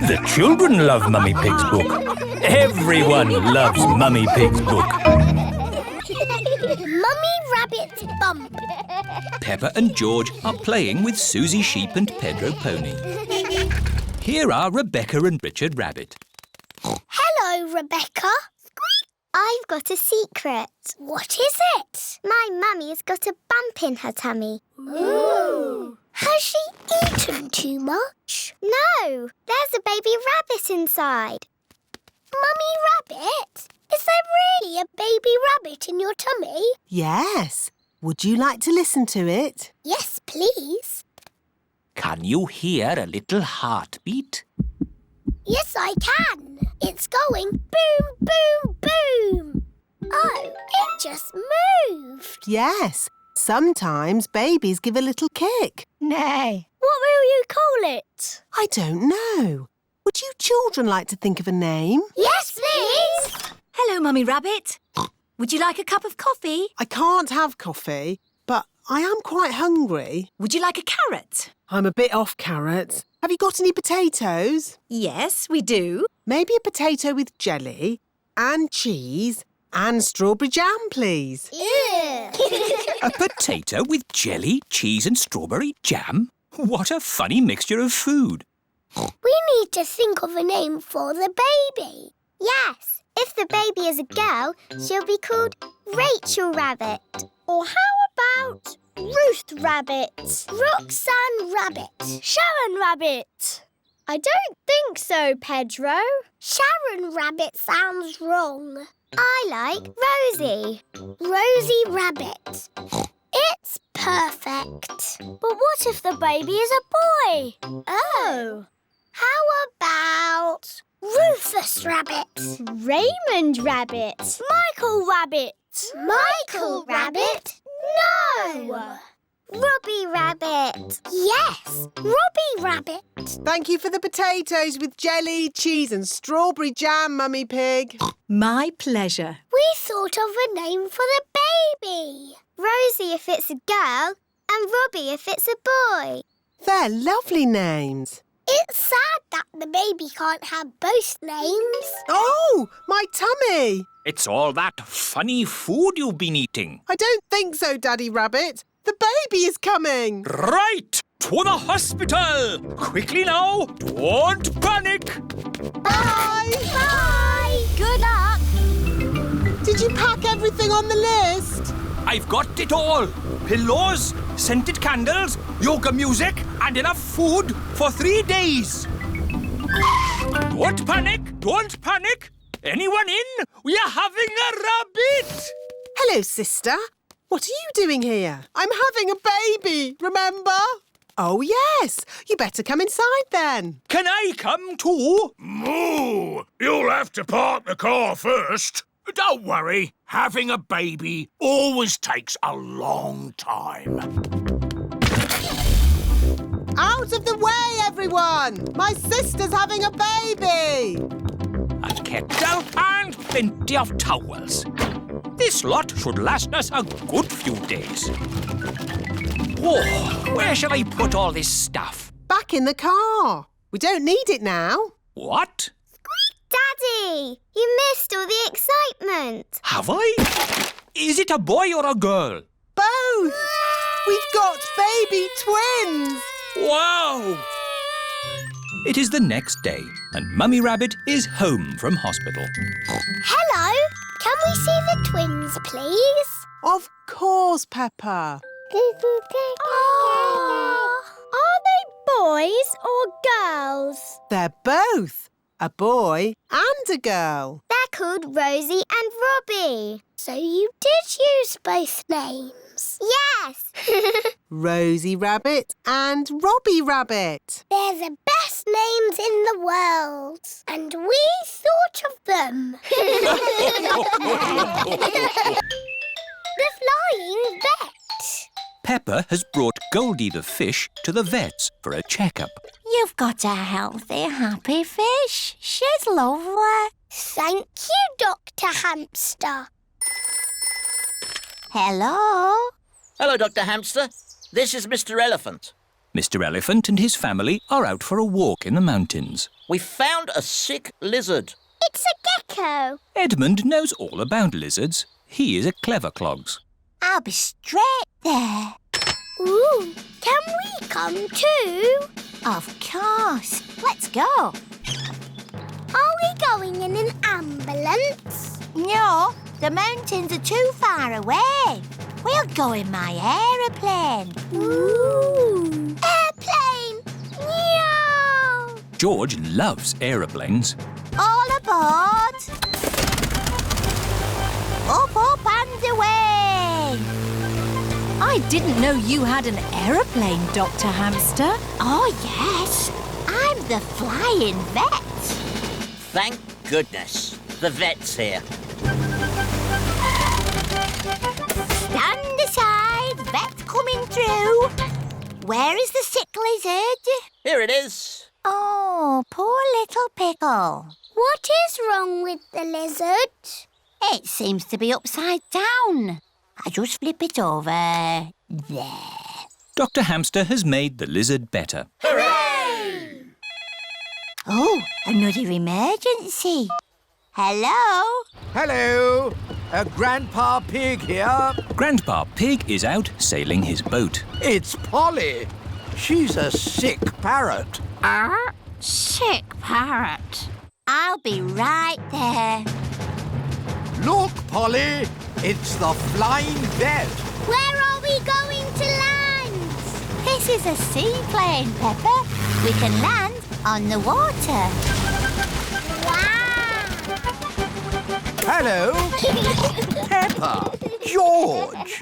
The children love Mummy Pig's book. Everyone loves Mummy Pig's book. Mummy Rabbit's bump. Peppa and George are playing with Susie Sheep and Pedro Pony. Here are Rebecca and Richard Rabbit. Hello, Rebecca. Squeak. I've got a secret. What is it? My mummy's got a bump in her tummy. Ooh. Has she eaten too much? No, there's a baby rabbit inside. Mummy Rabbit, is there really a baby rabbit in your tummy? Yes. Would you like to listen to it? Yes, please. Can you hear a little heartbeat? Yes, I can. It's going boom, boom, boom. Oh, it just moved. Yes. Sometimes babies give a little kick. Nay. What will you call it? I don't know. Would you children like to think of a name? Yes, please. Hello, Mummy Rabbit. Would you like a cup of coffee? I can't have coffee, but I am quite hungry. Would you like a carrot? I'm a bit off carrots. Have you got any potatoes? Yes, we do. Maybe a potato with jelly and cheese and strawberry jam, please. Ew. A potato with jelly, cheese and strawberry jam? What a funny mixture of food. We need to think of a name for the baby. Yes, if the baby is a girl, she'll be called Rachel Rabbit. Or how about Ruth Rabbit? Roxanne Rabbit. Sharon Rabbit. I don't think so, Pedro. Sharon Rabbit sounds wrong. I like Rosie. Rosie Rabbit. It's perfect. But what if the baby is a boy? Oh. How about Rufus Rabbit? Raymond Rabbit. Michael Rabbit. Michael Rabbit? No! Robbie Rabbit. Yes, Robbie Rabbit. Thank you for the potatoes with jelly, cheese and strawberry jam, Mummy Pig. My pleasure. We thought of a name for the baby. Rosie if it's a girl and Robbie if it's a boy. They're lovely names. It's sad that the baby can't have both names. Oh, my tummy. It's all that funny food you've been eating. I don't think so, Daddy Rabbit. The baby is coming. Right! To the hospital! Quickly now! Don't panic! Bye! Bye! Good luck. Did you pack everything on the list? I've got it all. Pillows, scented candles, yoga music and enough food for 3 days. Don't panic! Don't panic! Anyone in? We are having a rabbit! Hello, sister. What are you doing here? I'm having a baby, remember? Oh, yes. You better come inside then. Can I come too? Moo! You'll have to park the car first. Don't worry. Having a baby always takes a long time. Out of the way, everyone! My sister's having a baby! A kettle and plenty of towels. This lot should last us a good few days. Oh, where shall I put all this stuff? Back in the car. We don't need it now. What? Daddy, you missed all the excitement. Have I? Is it a boy or a girl? Both! We've got baby twins! Wow! It is the next day, and Mummy Rabbit is home from hospital. Hello, can we see the twins, please? Of course, Peppa. Oh. Are they boys or girls? They're both. A boy and a girl. They're called Rosie and Robbie. So you did use both names? Yes. Rosie Rabbit and Robbie Rabbit. They're the best names in the world. And we thought of them. The flying vet. Peppa has brought Goldie the fish to the vet's for a checkup. You've got a healthy, happy fish. She's lovely. Thank you, Dr. Hamster. Hello? Hello, Dr. Hamster. This is Mr. Elephant. Mr. Elephant and his family are out for a walk in the mountains. We found a sick lizard. It's a gecko. Edmund knows all about lizards. He is a clever clogs. I'll be straight there. Ooh, can we come too? Of course. Let's go. Are we going in an ambulance? No, the mountains are too far away. We'll go in my aeroplane. Ooh! Airplane! Meow! George loves aeroplanes. All aboard! Up, up and away! I didn't know you had an aeroplane, Dr. Hamster. Oh, yes. I'm the flying vet. Thank goodness. The vet's here. Stand aside, vet coming through. Where is the sick lizard? Here it is. Oh, poor little pickle. What is wrong with the lizard? It seems to be upside down. I just flip it over. There. Dr. Hamster has made the lizard better. Hooray! Oh, another emergency. Hello? Hello. Grandpa Pig here. Grandpa Pig is out sailing his boat. It's Polly. She's a sick parrot. Sick parrot. I'll be right there. Look, Polly. It's the flying vet. Where are we going to land? This is a seaplane, Peppa. We can land on the water. Wow! Hello. Peppa. George.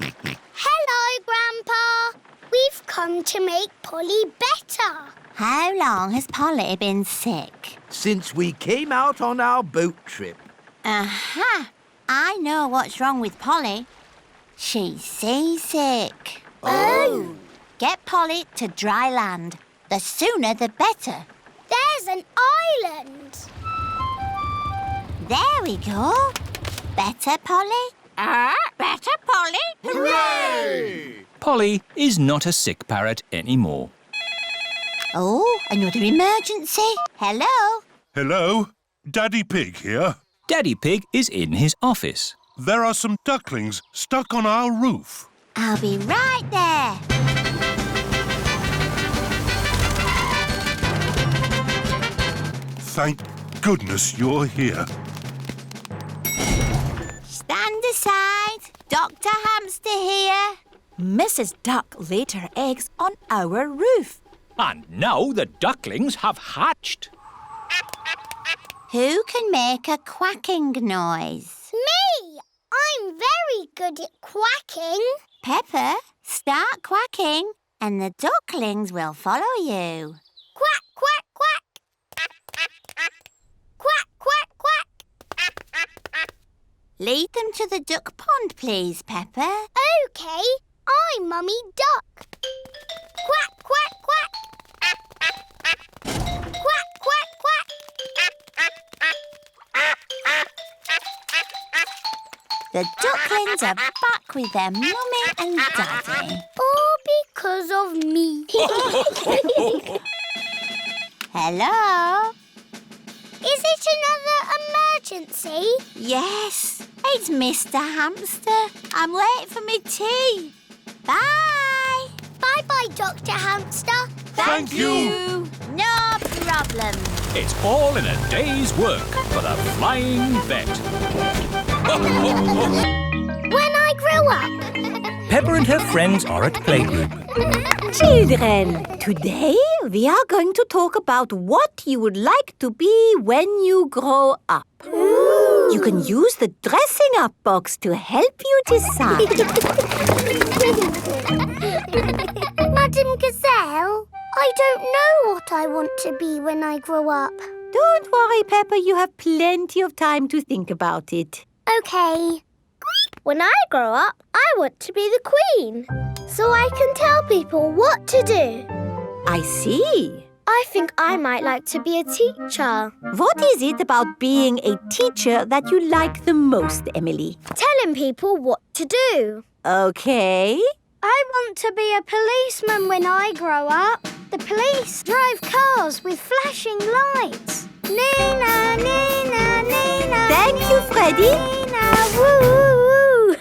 Hello, Grandpa. We've come to make Polly better. How long has Polly been sick? Since we came out on our boat trip. Aha! I know what's wrong with Polly. She's seasick. Oh! Get Polly to dry land. The sooner the better. There's an island. There we go. Better, Polly? Better, Polly? Hooray! Polly is not a sick parrot anymore. Oh, another emergency. Hello? Hello? Daddy Pig here. Daddy Pig is in his office. There are some ducklings stuck on our roof. I'll be right there. Thank goodness you're here. Stand aside. Dr. Hamster here. Mrs. Duck laid her eggs on our roof. And now the ducklings have hatched. Who can make a quacking noise? Me! I'm very good at quacking. Peppa, start quacking and the ducklings will follow you. Quack, quack, quack. Quack, quack, quack. Lead them to the duck pond, please, Peppa. OK, I'm Mummy Duck. Quack, quack, quack. Quack, quack, quack. The ducklings are back with their mummy and daddy. All because of me. Hello? Is it another emergency? Yes, it's Mr. Hamster. I'm late for my tea. Bye. Bye-bye, Dr. Hamster. Thank you. No problem. It's all in a day's work for the flying vet. When I grow up. Peppa and her friends are at playgroup. Children, today we are going to talk about what you would like to be when you grow up. Ooh. You can use the dressing up box to help you decide. Madam Gazelle, I don't know what I want to be when I grow up. Don't worry, Peppa, you have plenty of time to think about it. OK. When I grow up, I want to be the Queen, so I can tell people what to do. I see. I think I might like to be a teacher. What is it about being a teacher that you like the most, Emily? Telling people what to do. OK. I want to be a policeman when I grow up. The police drive cars with flashing lights. Nina, Nina, Nina. Thank you, Freddie. Nina, woo, woo.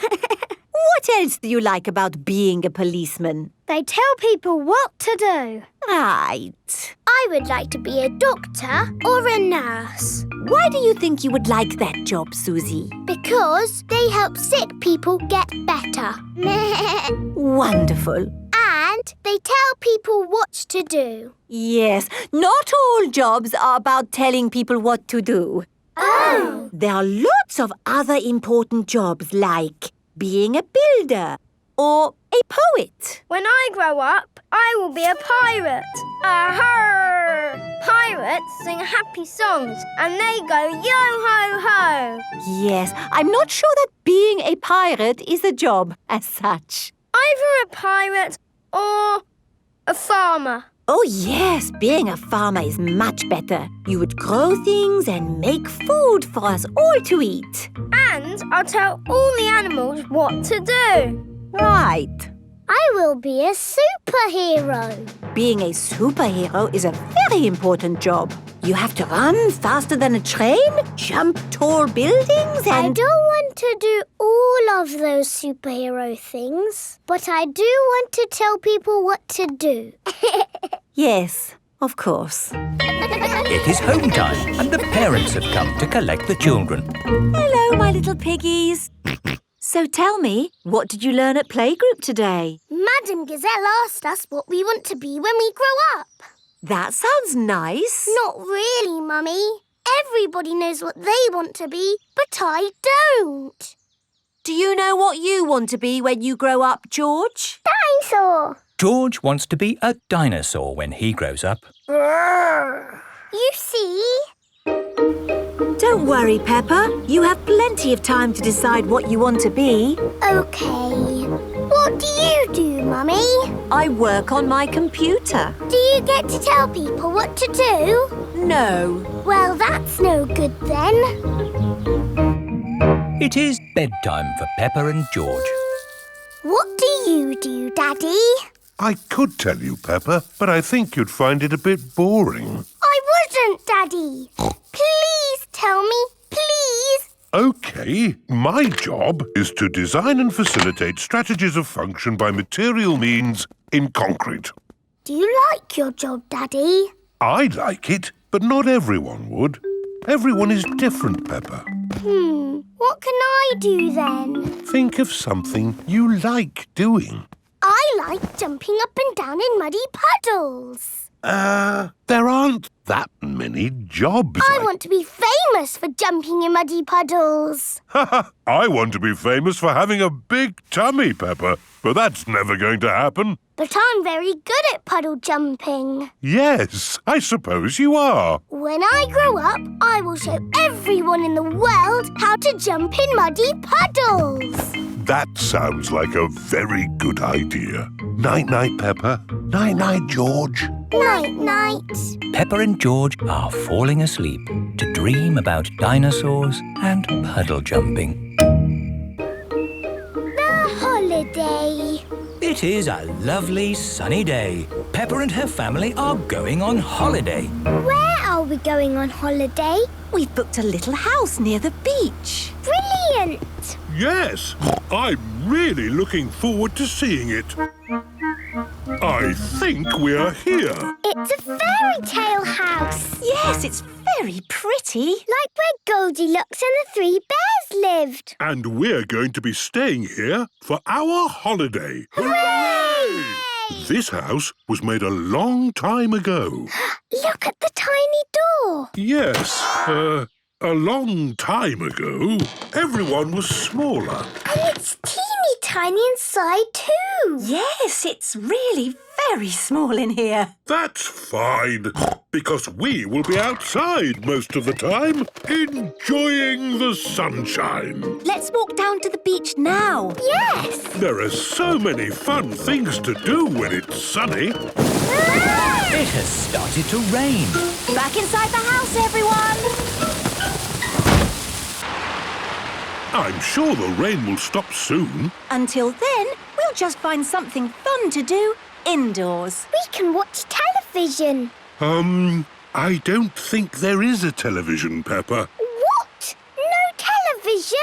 What else do you like about being a policeman? They tell people what to do. Right. I would like to be a doctor or a nurse. Why do you think you would like that job, Susie? Because they help sick people get better. Wonderful. And they tell people what to do. Yes, not all jobs are about telling people what to do. Oh! There are lots of other important jobs like being a builder or a poet. When I grow up, I will be a pirate. Arr! Pirates sing happy songs and they go yo-ho-ho. Yes, I'm not sure that being a pirate is a job as such. Either a pirate or a farmer. Oh yes, being a farmer is much better. You would grow things and make food for us all to eat. And I'll tell all the animals what to do. Right. I will be a superhero. Being a superhero is a very important job. You have to run faster than a train, jump tall buildings I and... don't want to do all of those superhero things, but I do want to tell people what to do. Yes, of course. It is home time and the parents have come to collect the children. Hello, my little piggies. So tell me, what did you learn at playgroup today? Madam Gazelle asked us what we want to be when we grow up. That sounds nice. Not really, Mummy. Everybody knows what they want to be, but I don't. Do you know what you want to be when you grow up, George? Dinosaur. George wants to be a dinosaur when he grows up. You see? Don't worry, Peppa. You have plenty of time to decide what you want to be. OK. What do you do, Mummy? I work on my computer. Do you get to tell people what to do? No. Well, that's no good then. It is bedtime for Peppa and George. What do you do, Daddy? I could tell you, Peppa, but I think you'd find it a bit boring. I wouldn't, Daddy. Please tell me, please. OK, my job is to design and facilitate strategies of function by material means in concrete. Do you like your job, Daddy? I like it, but not everyone would. Everyone is different, Peppa. What can I do then? Think of something you like doing. I like jumping up and down in muddy puddles. There aren't that many jobs. I want to be famous for jumping in muddy puddles. I want to be famous for having a big tummy, Peppa, but that's never going to happen. But I'm very good at puddle jumping. Yes, I suppose you are. When I grow up, I will show everyone in the world how to jump in muddy puddles. That sounds like a very good idea. Night-night, Peppa. Night-night, George. Night-night. Peppa and George are falling asleep to dream about dinosaurs and puddle jumping. The holiday. It is a lovely sunny day. Peppa and her family are going on holiday. Where are we going on holiday? We've booked a little house near the beach. Brilliant! Yes, I'm really looking forward to seeing it. I think we're here. It's a fairy tale house. Yes, it's very pretty. Like where Goldilocks and the three bears lived. And we're going to be staying here for our holiday. Hooray! This house was made a long time ago. Look at the tiny door. Yes, a long time ago, everyone was smaller. And it's teeny tiny inside too. Yes, it's really very small in here. That's fine, because we will be outside most of the time, enjoying the sunshine. Let's walk down to the beach now. Yes. There are so many fun things to do when it's sunny. It has started to rain. Back inside the house, everyone. I'm sure the rain will stop soon. Until then, we'll just find something fun to do indoors. We can watch television. I don't think there is a television, Peppa. What? No television?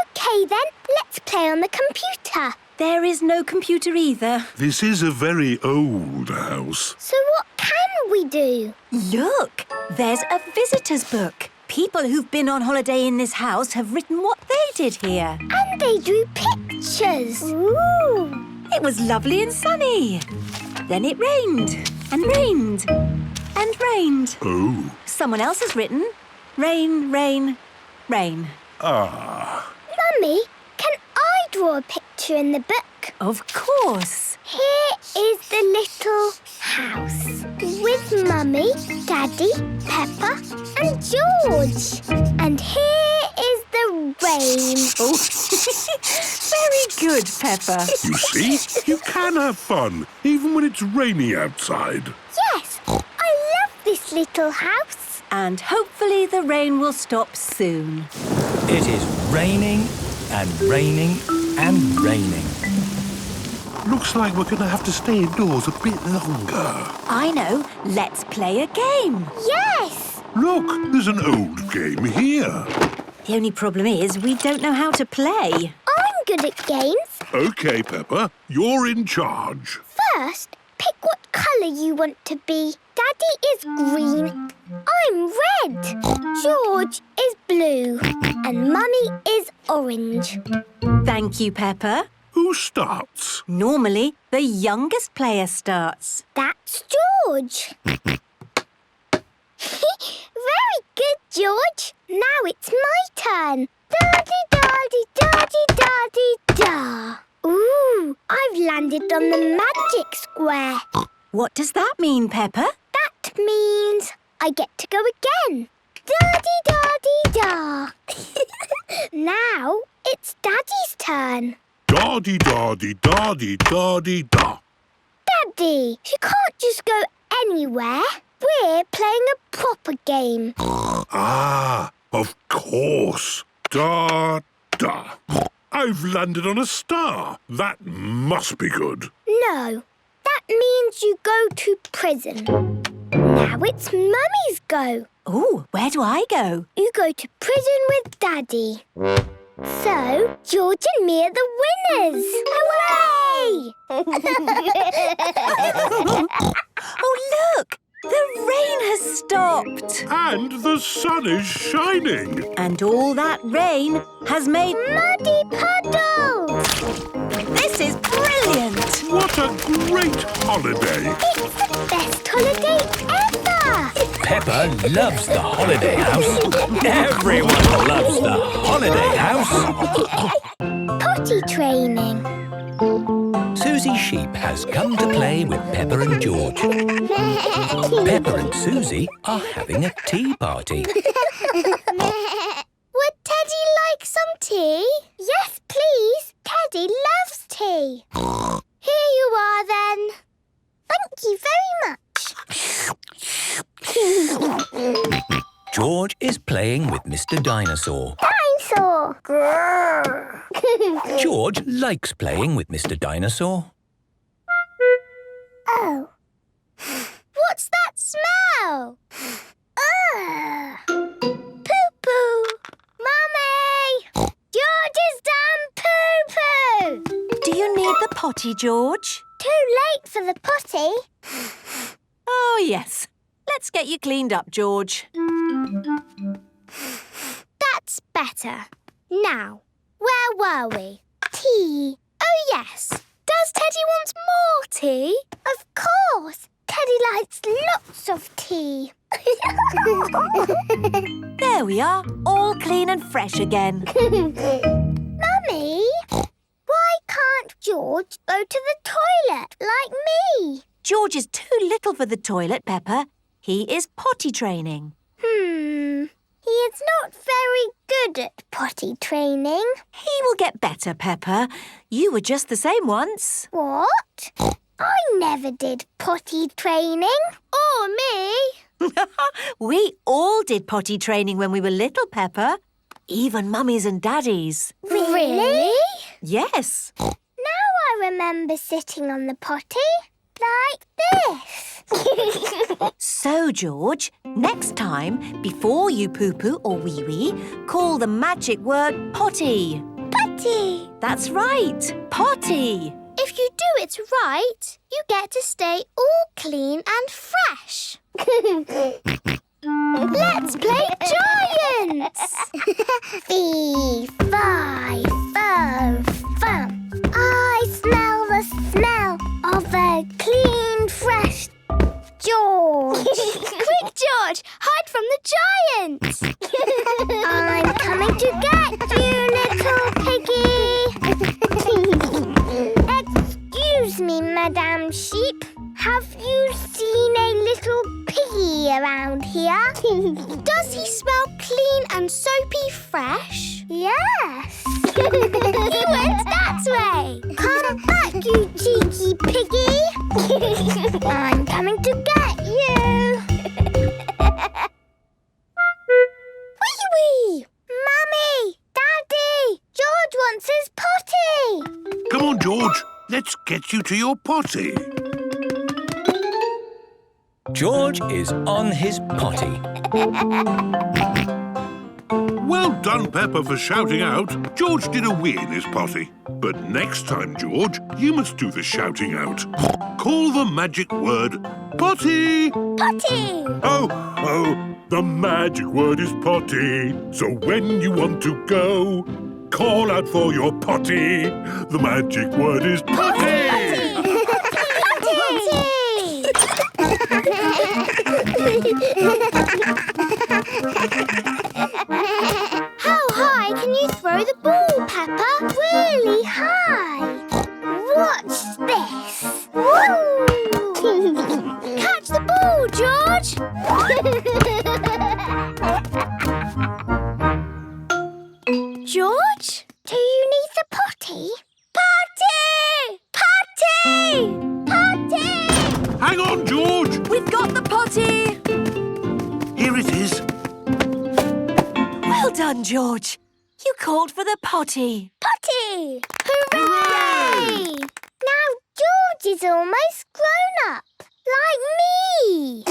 OK then, let's play on the computer. There is no computer either. This is a very old house. So what can we do? Look, there's a visitor's book. People who've been on holiday in this house have written what they did here. And they drew pictures. Ooh. It was lovely and sunny. Then it rained and rained and rained. Oh. Someone else has written, rain, rain, rain. Ah. Mummy, can I draw a picture in the book? look. Of course. Here is the little house with Mummy, Daddy, Peppa and George. And here is the rain. Oh, very good, Peppa. You see, you can have fun, even when it's raining outside. Yes, I love this little house. And hopefully the rain will stop soon. It is raining and raining and raining. Looks like we're going to have to stay indoors a bit longer. I know. Let's play a game. Yes. Look, there's an old game here. The only problem is we don't know how to play. I'm good at games. OK, Peppa, you're in charge. First, pick what colour you want to be. Daddy is green. I'm red. George is blue. And Mummy is orange. Thank you, Peppa. Who starts? Normally, the youngest player starts. That's George. Very good, George. Now it's my turn. Da-dee-da-dee-da-dee-da-dee-da. Ooh, I've landed on the magic square. What does that mean, Peppa? That means I get to go again. Da-dee-da-dee-da. Now it's Daddy's turn. Da-dee-da-dee-da-dee-da-dee-da. Daddy, you can't just go anywhere. We're playing a proper game. Ah, of course. Da-da. I've landed on a star. That must be good. No, that means you go to prison. Now it's Mummy's go. Oh, where do I go? You go to prison with Daddy. So, George and me are the winners! Hooray! Oh, look! The rain has stopped. And the sun is shining. And all that rain has made muddy puddles. This is brilliant. What a great holiday. It's the best holiday ever. Peppa loves the holiday house. Everyone loves the holiday house. Potty training. Susie Sheep has come to play with Peppa and George. Peppa and Susie are having a tea party. Would Teddy like some tea? Yes, please. Teddy loves tea. Here you are, then. Thank you very much. George is playing with Mr. Dinosaur. Dinosaur. George likes playing with Mr. Dinosaur. Oh. What's that smell? Poo-poo. Mummy! George has done poo-poo. Do you need the potty, George? Too late for the potty. Oh, yes. Let's get you cleaned up, George. That's better. Now, where were we? Tea. Oh, yes. Does Teddy want more tea? Of course. Teddy likes lots of tea. There we are, all clean and fresh again. Mummy, why can't George go to the toilet like me? George is too little for the toilet, Peppa. He is potty training. He is not very good at potty training. He will get better, Peppa. You were just the same once. What? I never did potty training. Or me. We all did potty training when we were little, Peppa. Even mummies and daddies. Really? Yes. Now I remember sitting on the potty like this. So, George, next time, before you poo-poo or wee-wee, call the magic word potty. Potty. That's right, potty. If you do it right, you get to stay all clean and fresh. Let's play giants! Fee, fi, fo, fum. I smell the smell of a clean, fresh George. Quick, George, hide from the giants. I'm coming to get you, little piggy. Potty around here. Does he smell clean and soapy fresh? Yes. He went that way. Come back, you cheeky piggy. I'm coming to get you. Wee-wee! Mummy! Daddy! George wants his potty! Come on, George. Let's get you to your potty. George is on his potty. Well done, Peppa, for shouting out. George did a wee in his potty. But next time, George, you must do the shouting out. Call the magic word potty. Potty! Oh, the magic word is potty. So when you want to go, call out for your potty. The magic word is potty. How high can you throw the ball, Peppa? Really high. Watch this. Woo! Catch the ball, George. George, do you need the potty? Potty! Potty! Potty! Hang on, George. We've got the potty! Here it is. Well done, George. You called for the potty. Potty! Hooray! Now George is almost grown up, like me.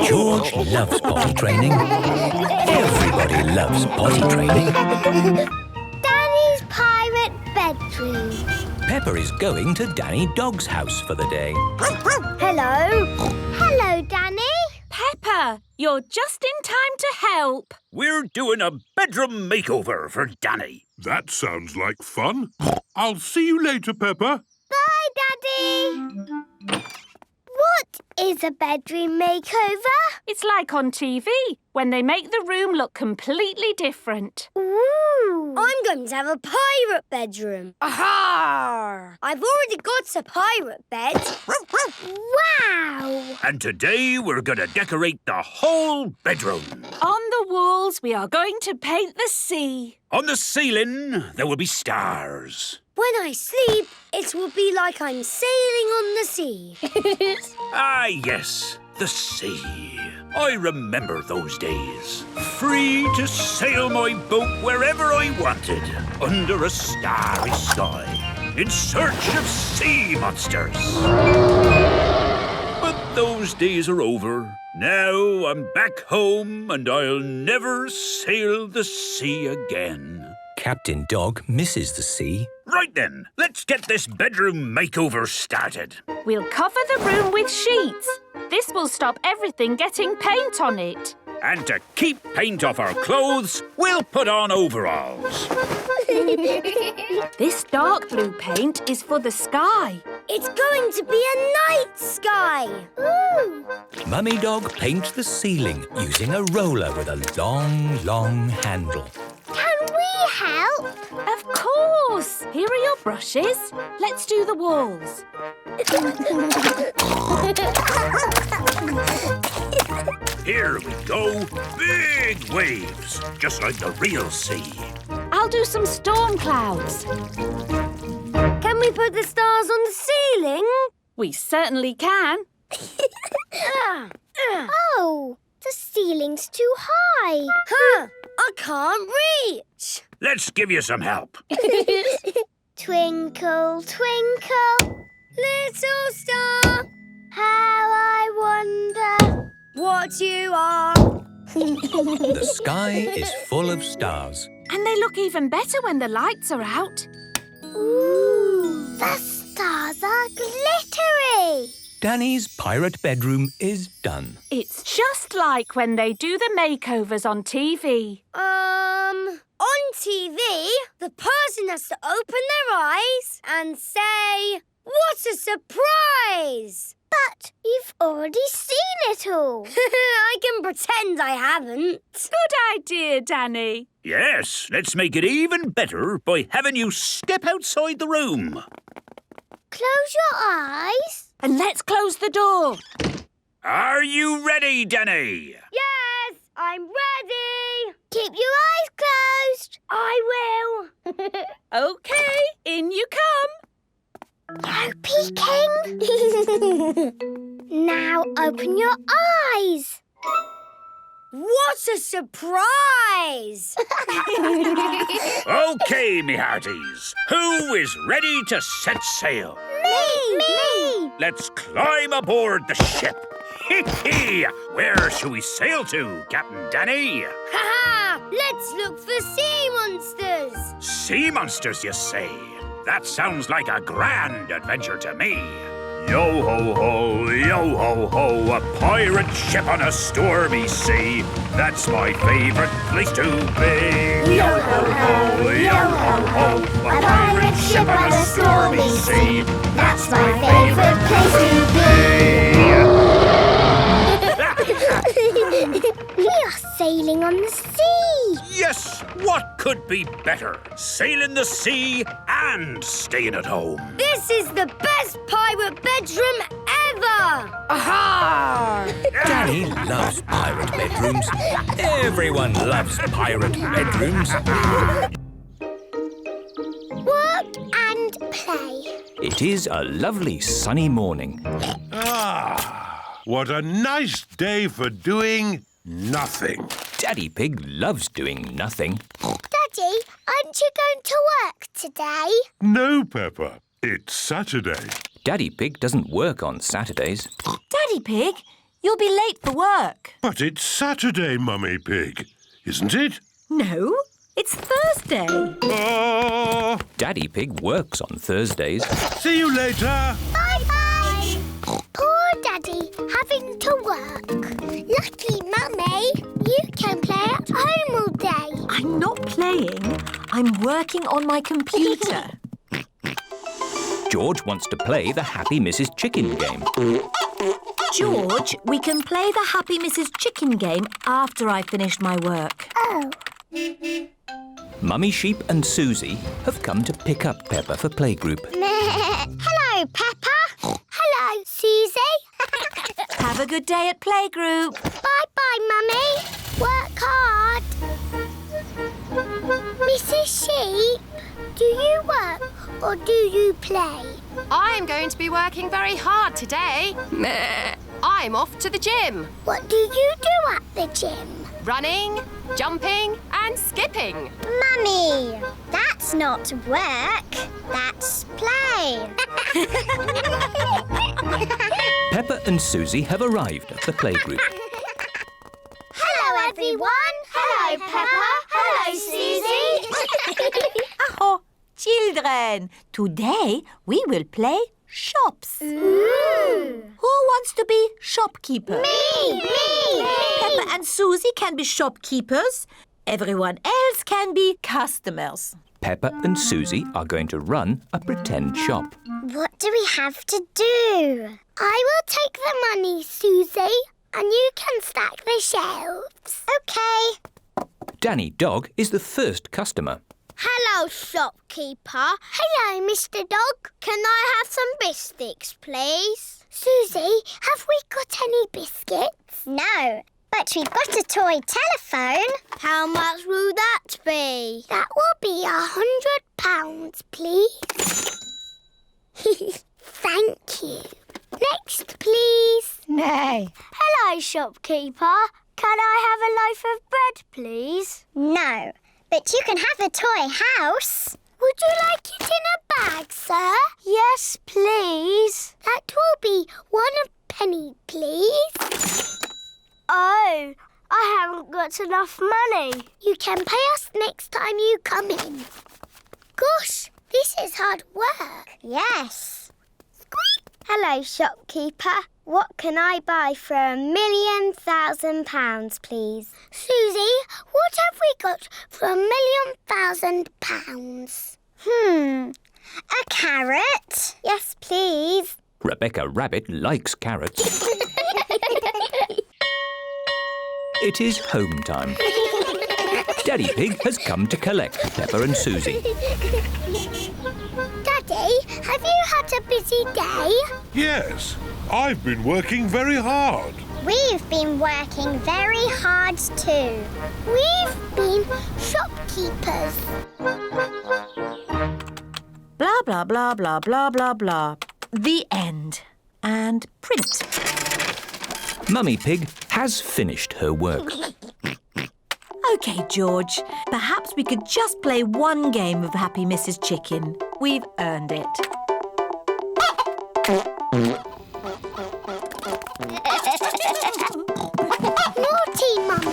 George loves potty training. Everybody loves potty training. Danny's pirate bedroom. Peppa is going to Danny Dog's house for the day. Hello. Hello, Danny. Peppa, you're just in time to help. We're doing a bedroom makeover for Danny. That sounds like fun. I'll see you later, Peppa. Bye, Daddy. What is a bedroom makeover? It's like on TV, when they make the room look completely different. Ooh. I'm going to have a pirate bedroom. Aha! I've already got a pirate bed. Wow! And today we're going to decorate the whole bedroom. On the walls, we are going to paint the sea. On the ceiling, there will be stars. When I sleep, it will be like I'm sailing on the sea. Ah, yes, the sea. I remember those days. Free to sail my boat wherever I wanted, under a starry sky, in search of sea monsters. But those days are over. Now I'm back home and I'll never sail the sea again. Captain Dog misses the sea. Right then, let's get this bedroom makeover started. We'll cover the room with sheets. This will stop everything getting paint on it. And to keep paint off our clothes, we'll put on overalls. This dark blue paint is for the sky. It's going to be a night sky. Ooh. Mummy Dog paints the ceiling using a roller with a long, long handle. Can we help? Of course. Here are your brushes. Let's do the walls. Here we go. Big waves, just like the real sea. I'll do some storm clouds. Can we put the stars on the ceiling? We certainly can. Oh, the ceiling's too high. Huh, I can't reach. Let's give you some help. Twinkle, twinkle, little star, how I wonder what you are. The sky is full of stars. And they look even better when the lights are out. Ooh, the stars are glittery. Danny's pirate bedroom is done. It's just like when they do the makeovers on TV. On TV, the person has to open their eyes and say, "What a surprise!" But you've already seen it all. I can pretend I haven't. Good idea, Danny. Yes, let's make it even better by having you step outside the room. Close your eyes. And let's close the door. Are you ready, Danny? Yes, I'm ready. Keep your eyes closed. I will. OK, in you come. No peeking. Now open your eyes. What a surprise! OK, me hearties. Who is ready to set sail? Me! Let's climb aboard the ship. Where shall we sail to, Captain Danny? Ha-ha! Let's look for sea monsters. Sea monsters, you say? That sounds like a grand adventure to me. Yo-ho-ho, yo-ho-ho, a pirate ship on a stormy sea. That's my favourite place to be. Yo-ho-ho, yo-ho-ho, a pirate ship on a stormy sea. That's my favourite place to be. We are sailing on the sea. Yes, what could be better? Sailing the sea and staying at home. This is the best pirate bedroom ever! Aha! Danny loves pirate bedrooms. Everyone loves pirate bedrooms. Work and play. It is a lovely sunny morning. What a nice day for doing nothing. Daddy Pig loves doing nothing. Daddy, aren't you going to work today? No, Peppa. It's Saturday. Daddy Pig doesn't work on Saturdays. Daddy Pig, you'll be late for work. But it's Saturday, Mummy Pig, isn't it? No, it's Thursday. Oh! Daddy Pig works on Thursdays. See you later. Bye-bye. Poor Daddy having to work. Lucky Mummy, you can play at home all day. I'm not playing. I'm working on my computer. George wants to play the Happy Mrs. Chicken game. George, we can play the Happy Mrs. Chicken game after I've finished my work. Oh. Mummy Sheep and Susie have come to pick up Peppa for playgroup. Hello, Peppa. Hello, Susie. Have a good day at playgroup. Bye-bye, Mummy. Work hard. Mrs. Sheep, do you work or do you play? I'm going to be working very hard today. I'm off to the gym. What do you do at the gym? Running, jumping and skipping. Mummy, that's not work. That's play. Peppa and Susie have arrived at the playgroup. Hello, everyone. Hello, Peppa. Hello, Susie. Oh, children, today we will play shops. Ooh. Who wants to be shopkeeper? Me. Peppa and Susie can be shopkeepers. Everyone else can be customers. Peppa and Susie are going to run a pretend shop. What do we have to do? I will take the money, Susie, and you can stack the shelves. OK. Danny Dog is the first customer. Hello, shopkeeper. Hello, Mr. Dog. Can I have some biscuits, please? Susie, have we got any biscuits? No, but we've got a toy telephone. How much will that be? That will be £100, please. Thank you. Next, please. No. Hello, shopkeeper. Can I have a loaf of bread, please? No, but you can have a toy house. Would you like it in a bag, sir? Yes, please. That will be £1, please. Oh, I haven't got enough money. You can pay us next time you come in. Gosh, this is hard work. Yes. Squeak. Hello, shopkeeper. What can I buy for £1,000,000, please? Susie, what have we got for £1,000,000? A carrot? Yes, please. Rebecca Rabbit likes carrots. It is home time. Daddy Pig has come to collect Peppa and Susie. Daddy, have you had a busy day? Yes, I've been working very hard. We've been working very hard too. We've been shopkeepers. Blah, blah, blah, blah, blah, blah, blah. The end. And print. Mummy Pig has finished her work. OK, George. Perhaps we could just play one game of Happy Mrs. Chicken. We've earned it. Naughty, Mummy.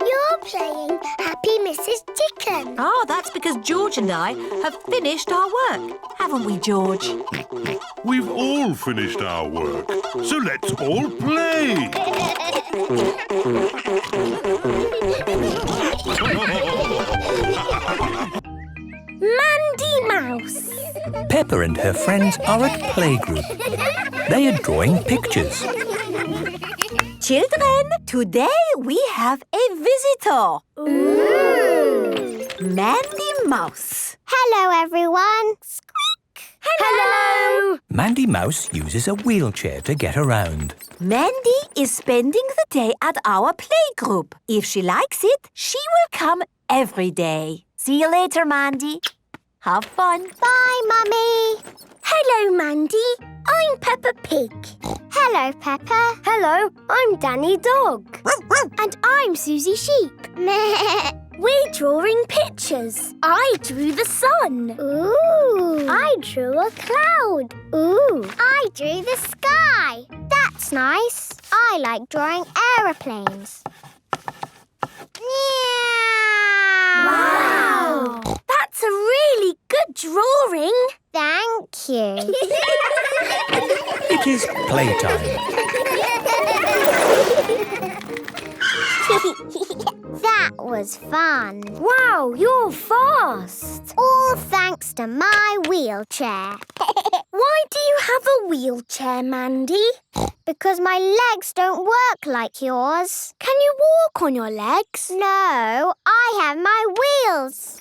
You're playing Happy Mrs. Chicken. Oh, that's because George and I have finished our work. Haven't we, George? We've all finished our work, so let's all play. Mandy Mouse. Peppa and her friends are at playgroup. They are drawing pictures. Children, today we have a visitor. Ooh. Mandy Mouse. Hello, everyone. Squeak. Hello. Mandy Mouse uses a wheelchair to get around. Mandy is spending the day at our playgroup. If she likes it, she will come every day. See you later, Mandy. Have fun. Bye, Mummy. Hello, Mandy. I'm Peppa Pig. Hello, Peppa. Hello, I'm Danny Dog. And I'm Susie Sheep. We're drawing pictures. I drew the sun. Ooh. I drew a cloud. Ooh. I drew the sky. That's nice. I like drawing aeroplanes. Wow. That's a really good drawing. Thank you. It is playtime. That was fun. Wow, you're fast. All thanks to my wheelchair. Why do you have a wheelchair, Mandy? Because my legs don't work like yours. Can you walk on your legs? No, I have my wheels.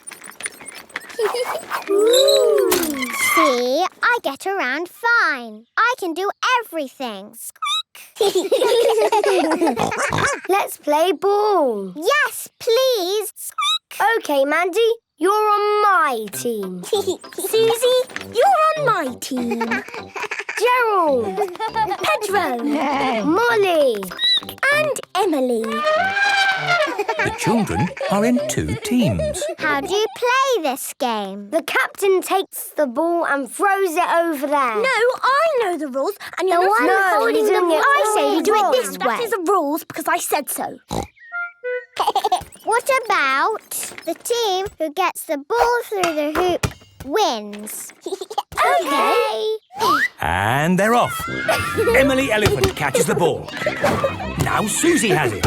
Ooh. See, I get around fine. I can do everything. Squeak. Let's play ball. Yes, please. Squeak. OK, Mandy, you're on my team. Susie, you're on my team. Gerald, Pedro, Molly and Emily. The children are in 2 teams. How do you play this game? The captain takes the ball and throws it over there. No, I know the rules, and you're not holding the ball. I say you do it this way. That is the rules because I said so. What about the team who gets the ball through the hoop wins? OK. And they're off. Emily Elephant catches the ball. Now Susie has it.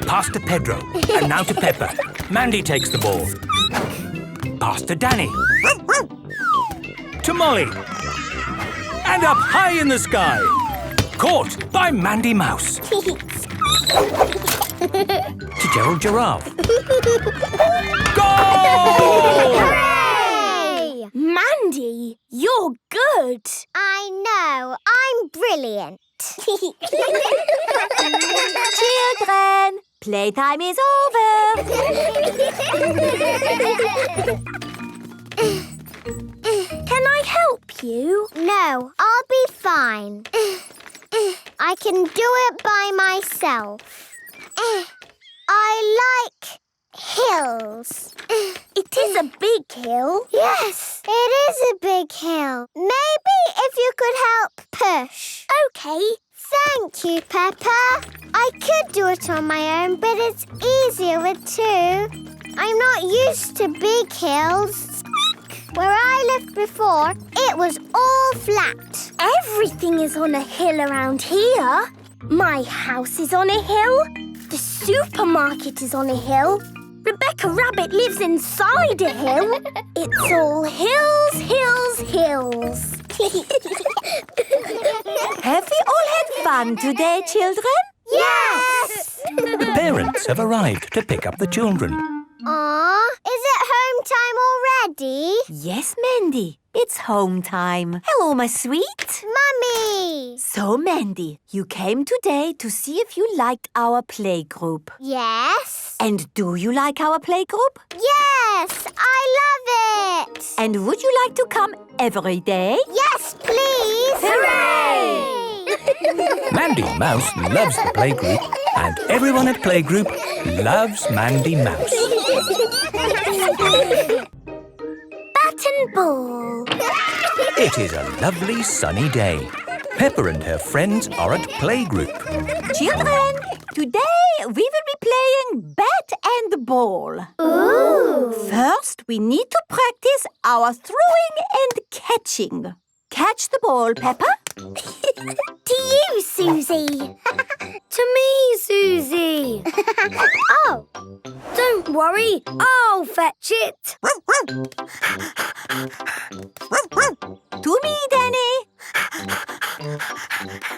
Pass to Pedro. And now to Peppa. Mandy takes the ball. Pass to Danny. To Molly. And up high in the sky. Caught by Mandy Mouse. To Gerald Giraffe. Goal! Hooray! Mandy, you're good. I know. I'm brilliant. Children, playtime is over. Can I help you? No, I'll be fine. I can do it by myself. I like hills. It is a big hill. Yes, it is a big hill. Maybe if you could help push. OK. Thank you, Peppa. I could do it on my own, but it's easier with 2. I'm not used to big hills. Where I lived before, it was all flat. Everything is on a hill around here. My house is on a hill. The supermarket is on a hill. Rebecca Rabbit lives inside a hill. It's all hills, hills, hills. Have we all had fun today, children? Yes! The parents have arrived to pick up the children. Aw, is it home home time already? Yes, Mandy. It's home time. Hello, my sweet. Mummy! So, Mandy, you came today to see if you liked our playgroup. Yes? And do you like our playgroup? Yes! I love it! And would you like to come every day? Yes, please! Hooray! Mandy Mouse loves the playgroup, and everyone at playgroup loves Mandy Mouse. Bat and ball. It is a lovely sunny day. Peppa and her friends are at playgroup. Children, today we will be playing bat and ball. Ooh! First, we need to practice our throwing and catching. Catch the ball, Peppa. To you, Susie. To me, Susie. Oh, don't worry. I'll fetch it. To me, Danny.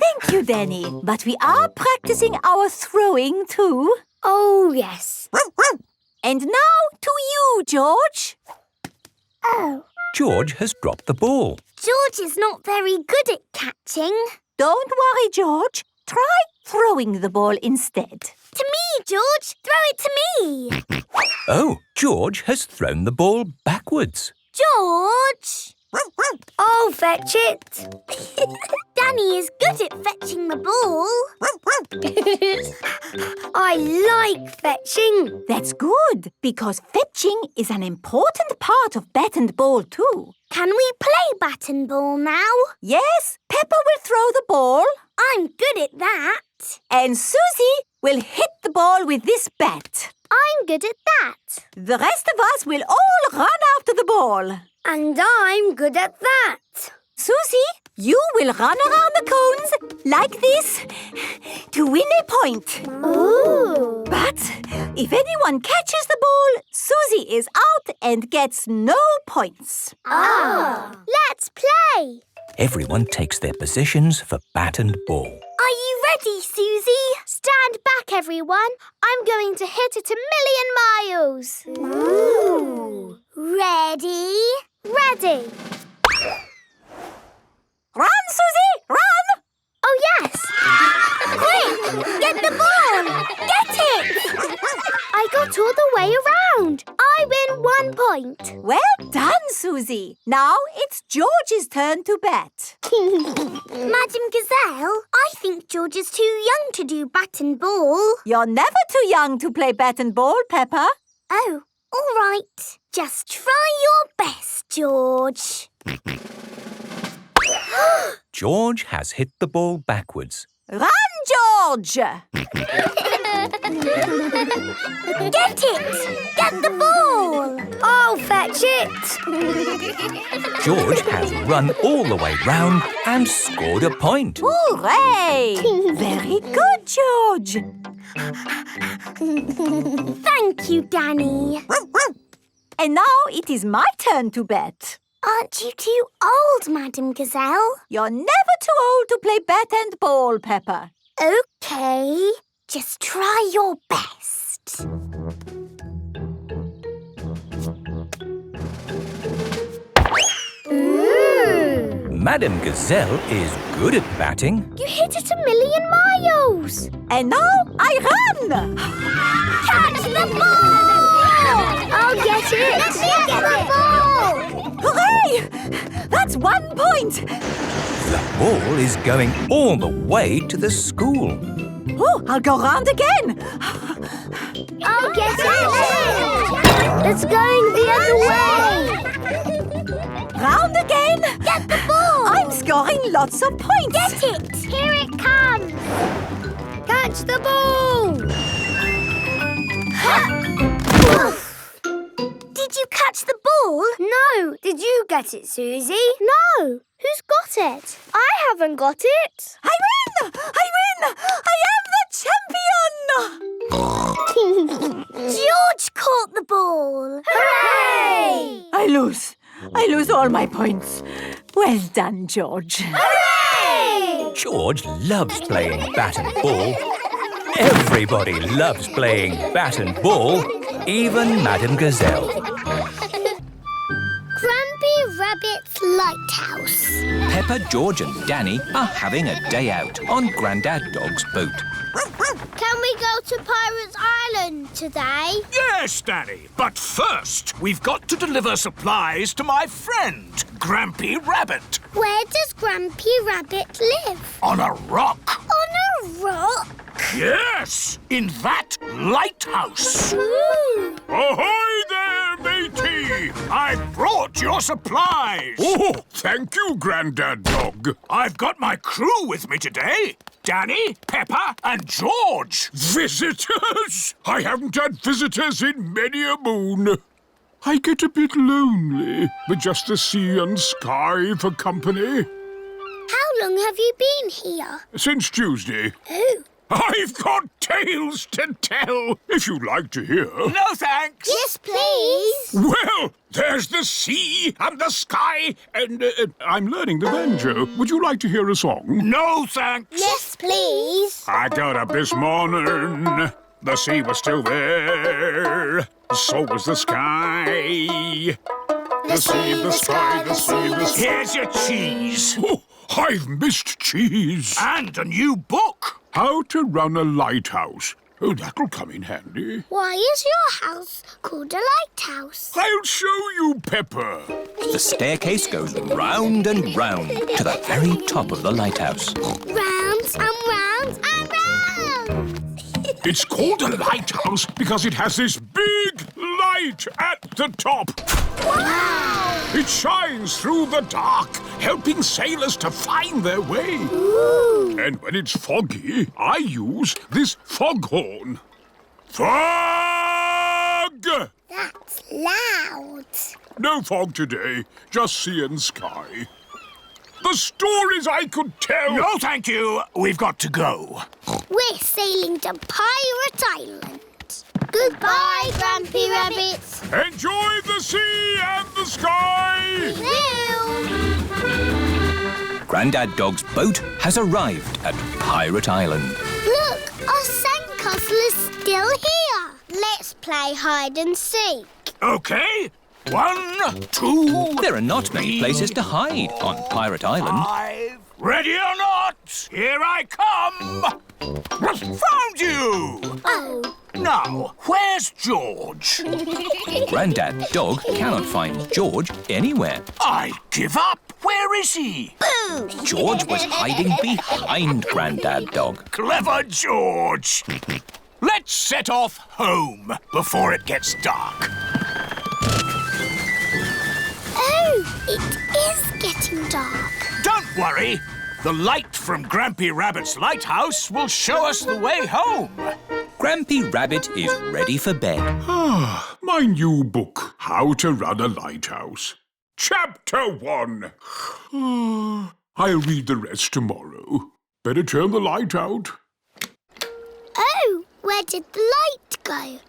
Thank you, Danny. But we are practicing our throwing too. Oh, yes. And now to you, George. Oh. George has dropped the ball. George is not very good at catching. Don't worry, George. Try throwing the ball instead. To me, George. Throw it to me. Oh, George has thrown the ball backwards. George! I'll fetch it. Danny is good at fetching the ball. I like fetching. That's good, because fetching is an important part of bat and ball too. Can we play bat and ball now? Yes, Peppa will throw the ball. I'm good at that. And Susie will hit the ball with this bat. I'm good at that. The rest of us will all run after the ball. And I'm good at that. Susie, you will run around the cones like this to win a point. Ooh. But if anyone catches the ball, Susie is out and gets no points. Ah. Let's play. Everyone takes their positions for bat and ball. Are you ready, Susie? Stand back, everyone. I'm going to hit it 1,000,000 miles. Ooh. Ready? Ready. Run, Susie! Run! Oh, yes! Quick! Get the ball! Get it! I got all the way around. I win 1 point. Well done, Susie. Now it's George's turn to bat. Madam Gazelle, I think George is too young to do bat and ball. You're never too young to play bat and ball, Peppa. Oh, all right. Just try your best, George. George has hit the ball backwards. Run, George! Get it! Get the ball! I'll fetch it! George has run all the way round and scored a point. Hooray! Very good, George. Thank you, Danny. And now it is my turn to bet. Aren't you too old, Madam Gazelle? You're never too old to play bat and ball, Peppa. OK. Just try your best. Ooh. Madam Gazelle is good at batting. You hit it 1,000,000 miles. And now I run. Catch the ball! I'll get it. Let me get the ball! Hooray! That's 1 point. The ball is going all the way to the school. Oh, I'll go round again. I'll get it. It's going the other way. Round again. Get the ball. I'm scoring lots of points. Get it. Here it comes. Catch the ball. Did you catch the ball? No. Did you get it, Susie? No. Who's got it? I haven't got it. I win! I win! I am the champion! George caught the ball. Hooray! I lose all my points. Well done, George. Hooray! George loves playing bat and ball. Everybody loves playing bat and ball, even Madam Gazelle. Lighthouse. Peppa, George and Danny are having a day out on Grandad Dog's boat. Can we go to Pirates Island today? Yes, Danny. But first, we've got to deliver supplies to my friend, Grampy Rabbit. Where does Grampy Rabbit live? On a rock. On a rock? Yes, in that lighthouse. Ooh. Ahoy there, matey! I brought your supplies. Oh, thank you, Grandad Dog. I've got my crew with me today. Danny, Peppa and George. Visitors? I haven't had visitors in many a moon. I get a bit lonely with just the sea and sky for company. How long have you been here? Since Tuesday. Oh. I've got tales to tell, if you'd like to hear. No, thanks. Yes, please. Well, there's the sea and the sky, and I'm learning the banjo. Would you like to hear a song? No, thanks. Yes, please. I got up this morning. The sea was still there. So was the sky. The sea, the sky, the sea, the sky. Here's your cheese. Oh, I've missed cheese. And a new book. How to Run a Lighthouse. Oh, that'll come in handy. Why is your house called a lighthouse? I'll show you, Peppa. The staircase goes round and round to the very top of the lighthouse. Round and round and round. It's called a lighthouse because it has this big light at the top. Wow! It shines through the dark, helping sailors to find their way. Ooh. And when it's foggy, I use this foghorn. Fog! That's loud. No fog today, just sea and sky. The stories I could tell... No, thank you. We've got to go. We're sailing to Pirate Island. Goodbye, Grampy Rabbit. Enjoy the sea and the sky! We will. Grandad Dog's boat has arrived at Pirate Island. Look, our sandcastle is still here. Let's play hide and seek. OK. 1, 2... There are not many places to hide on Pirate Island. 5. Ready or not, here I come. Found you! Oh. Now, where's George? Grandad Dog cannot find George anywhere. I give up. Where is he? Boo! George was hiding behind Grandad Dog. Clever George. Let's set off home before it gets dark. Oh, it is getting dark. Don't worry. The light from Grampy Rabbit's lighthouse will show us the way home. Grampy Rabbit is ready for bed. My new book, How to Run a Lighthouse. Chapter 1. I'll read the rest tomorrow. Better turn the light out. Oh, where did the light go?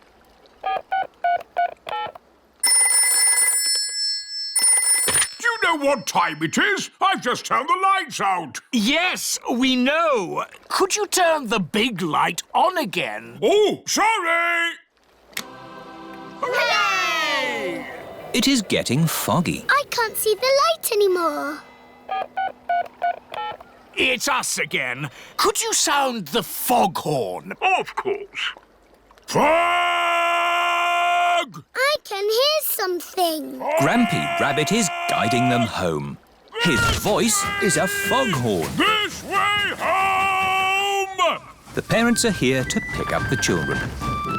Do you know what time it is? I've just turned the lights out. Yes, we know. Could you turn the big light on again? Oh, sorry. Hooray! It is getting foggy. I can't see the light anymore. It's us again. Could you sound the foghorn? Of course. Fog! I can hear something. Grampy Rabbit is guiding them home. His voice is a foghorn. This way home! The parents are here to pick up the children.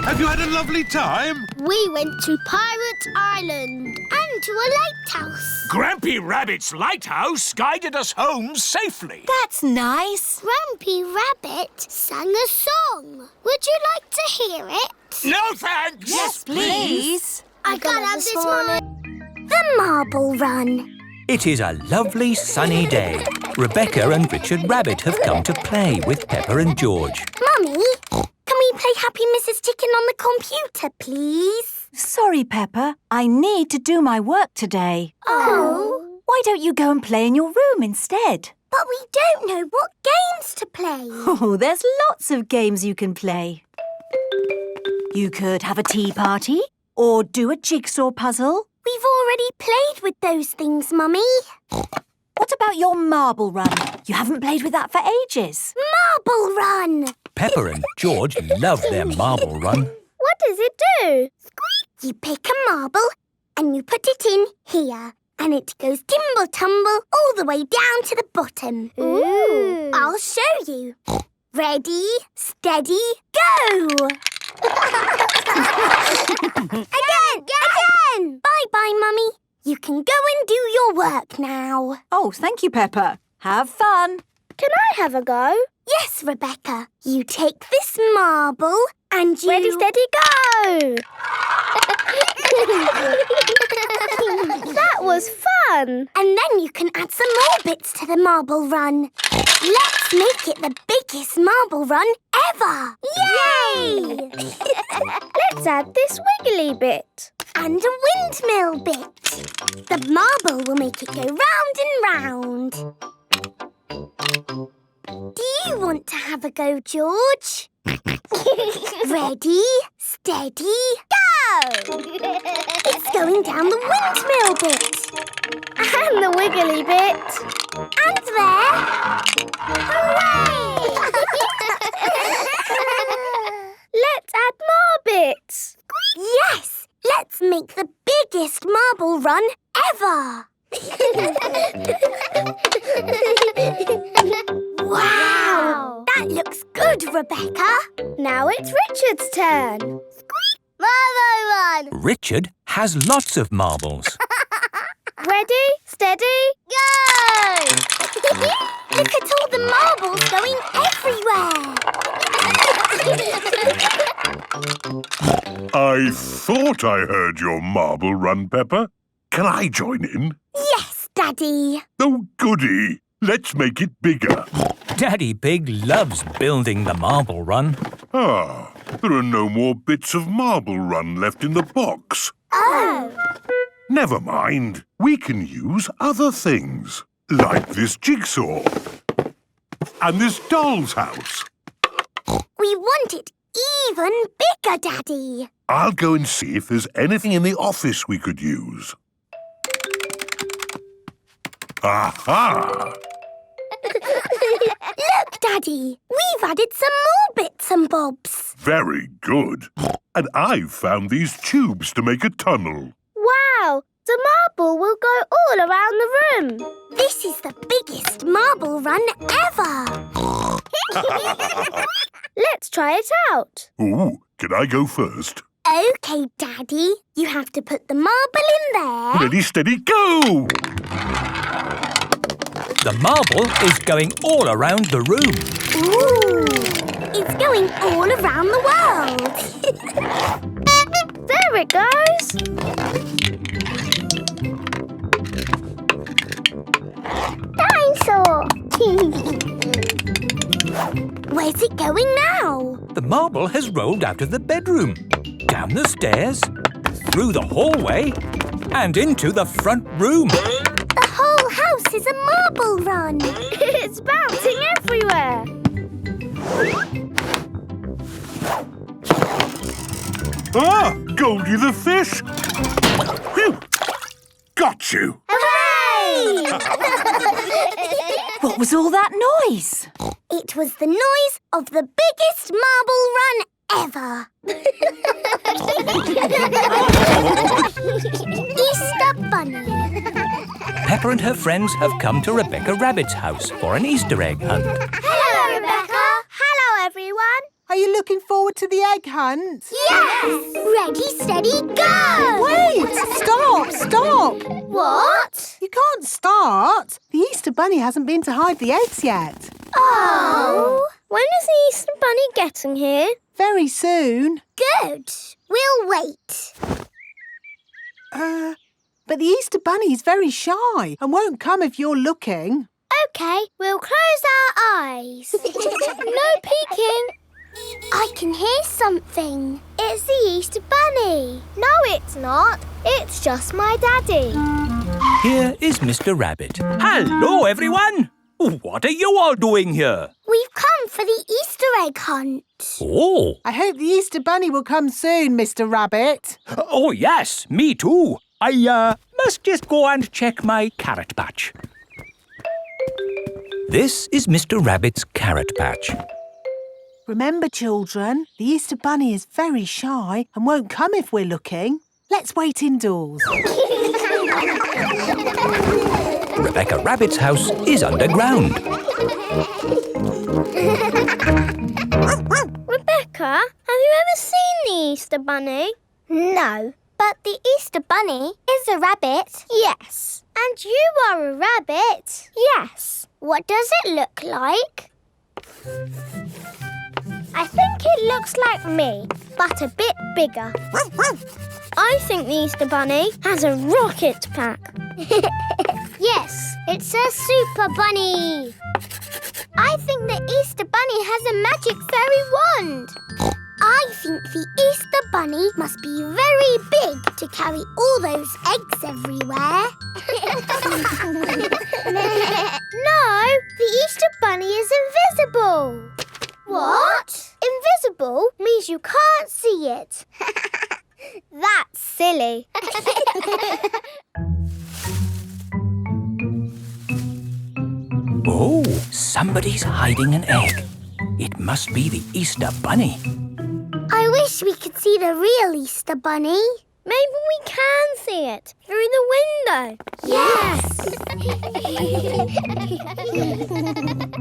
Have you had a lovely time? We went to Pirate Island and to a lighthouse. Grampy Rabbit's lighthouse guided us home safely. That's nice. Grampy Rabbit sang a song. Would you like to hear it? No, thanks. Yes, please. I got up this morning. The Marble Run. It is a lovely sunny day. Rebecca and Richard Rabbit have come to play with Peppa and George. Mummy, can we play Happy Mrs. Chicken on the computer, please? Sorry, Peppa. I need to do my work today. Oh. Why don't you go and play in your room instead? But we don't know what games to play. Oh, there's lots of games you can play. You could have a tea party, or do a jigsaw puzzle, We've already played with those things, Mummy. What about your marble run? You haven't played with that for ages. Marble run! Peppa and George love their marble run. What does it do? You pick a marble and you put it in here. And it goes timble-tumble all the way down to the bottom. Ooh! I'll show you. Ready, steady, go! Again! Bye-bye, Mummy. You can go and do your work now. Oh, thank you, Peppa. Have fun. Can I have a go? Yes, Rebecca. You take this marble and you... Ready, steady, go! That was fun. And then you can add some more bits to the marble run. Let's make it the biggest marble run ever. Yay! Let's add this wiggly bit. And a windmill bit. The marble will make it go round and round. Do you want to have a go, George? Ready, steady, go! It's going down the windmill bit. And the wiggly bit. And there. Hooray! Let's add more bits. Yes! Let's make the biggest marble run ever. Wow! That looks good, Rebecca. Now it's Richard's turn. Marble run! Richard has lots of marbles. Ready, steady, go! Look at all the marbles going everywhere. I thought I heard your marble run, Peppa. Can I join in? Yes, Daddy. Oh, goody. Let's make it bigger. Daddy Pig loves building the marble run. Ah, there are no more bits of marble run left in the box. Oh. Never mind. We can use other things, like this jigsaw and this doll's house. We want it even bigger, Daddy. I'll go and see if there's anything in the office we could use. Aha! Look, Daddy. We've added some more bits and bobs. Very good. And I've found these tubes to make a tunnel. Wow! The marble will go all around the room. This is the biggest marble run ever. Let's try it out. Ooh, can I go first? OK, Daddy. You have to put the marble in there. Ready, steady, go! The marble is going all around the room. Ooh! It's going all around the world. There it goes. Dinosaur! Where's it going now? The marble has rolled out of the bedroom, down the stairs, through the hallway, and into the front room. The whole house is a marble run. It's bouncing everywhere. Ah! Goldie the fish! Phew! Got you! Hooray! What was all that noise? It was the noise of the biggest marble run ever. Easter Bunny. Peppa and her friends have come to Rebecca Rabbit's house for an Easter egg hunt. Hello, Rebecca. Hello, everyone. Are you looking forward to the egg hunt? Yes! Ready, steady, go! Wait! Stop! What? You can't start. The Easter Bunny hasn't been to hide the eggs yet. Oh! When is the Easter Bunny getting here? Very soon. Good. We'll wait. But the Easter Bunny's very shy and won't come if you're looking. OK, we'll close our eyes. No peeking. I can hear something. It's the Easter Bunny. No, it's not. It's just my daddy. Here is Mr. Rabbit. Hello, everyone! What are you all doing here? We've come for the Easter egg hunt. Oh! I hope the Easter Bunny will come soon, Mr. Rabbit. Oh, yes, me too. I must just go and check my carrot patch. This is Mr. Rabbit's carrot patch. Remember, children, the Easter Bunny is very shy and won't come if we're looking. Let's wait indoors. Rebecca Rabbit's house is underground. Rebecca, have you ever seen the Easter Bunny? No, but the Easter Bunny is a rabbit. Yes. And you are a rabbit. Yes. What does it look like? I think it looks like me, but a bit bigger. I think the Easter Bunny has a rocket pack. Yes, it's a super bunny. I think the Easter Bunny has a magic fairy wand. I think the Easter Bunny must be very big to carry all those eggs everywhere. No, the Easter Bunny is invisible. What? Invisible means you can't see it. That's silly. Oh, somebody's hiding an egg. It must be the Easter Bunny. I wish we could see the real Easter Bunny. Maybe we can see it through the window. Yes!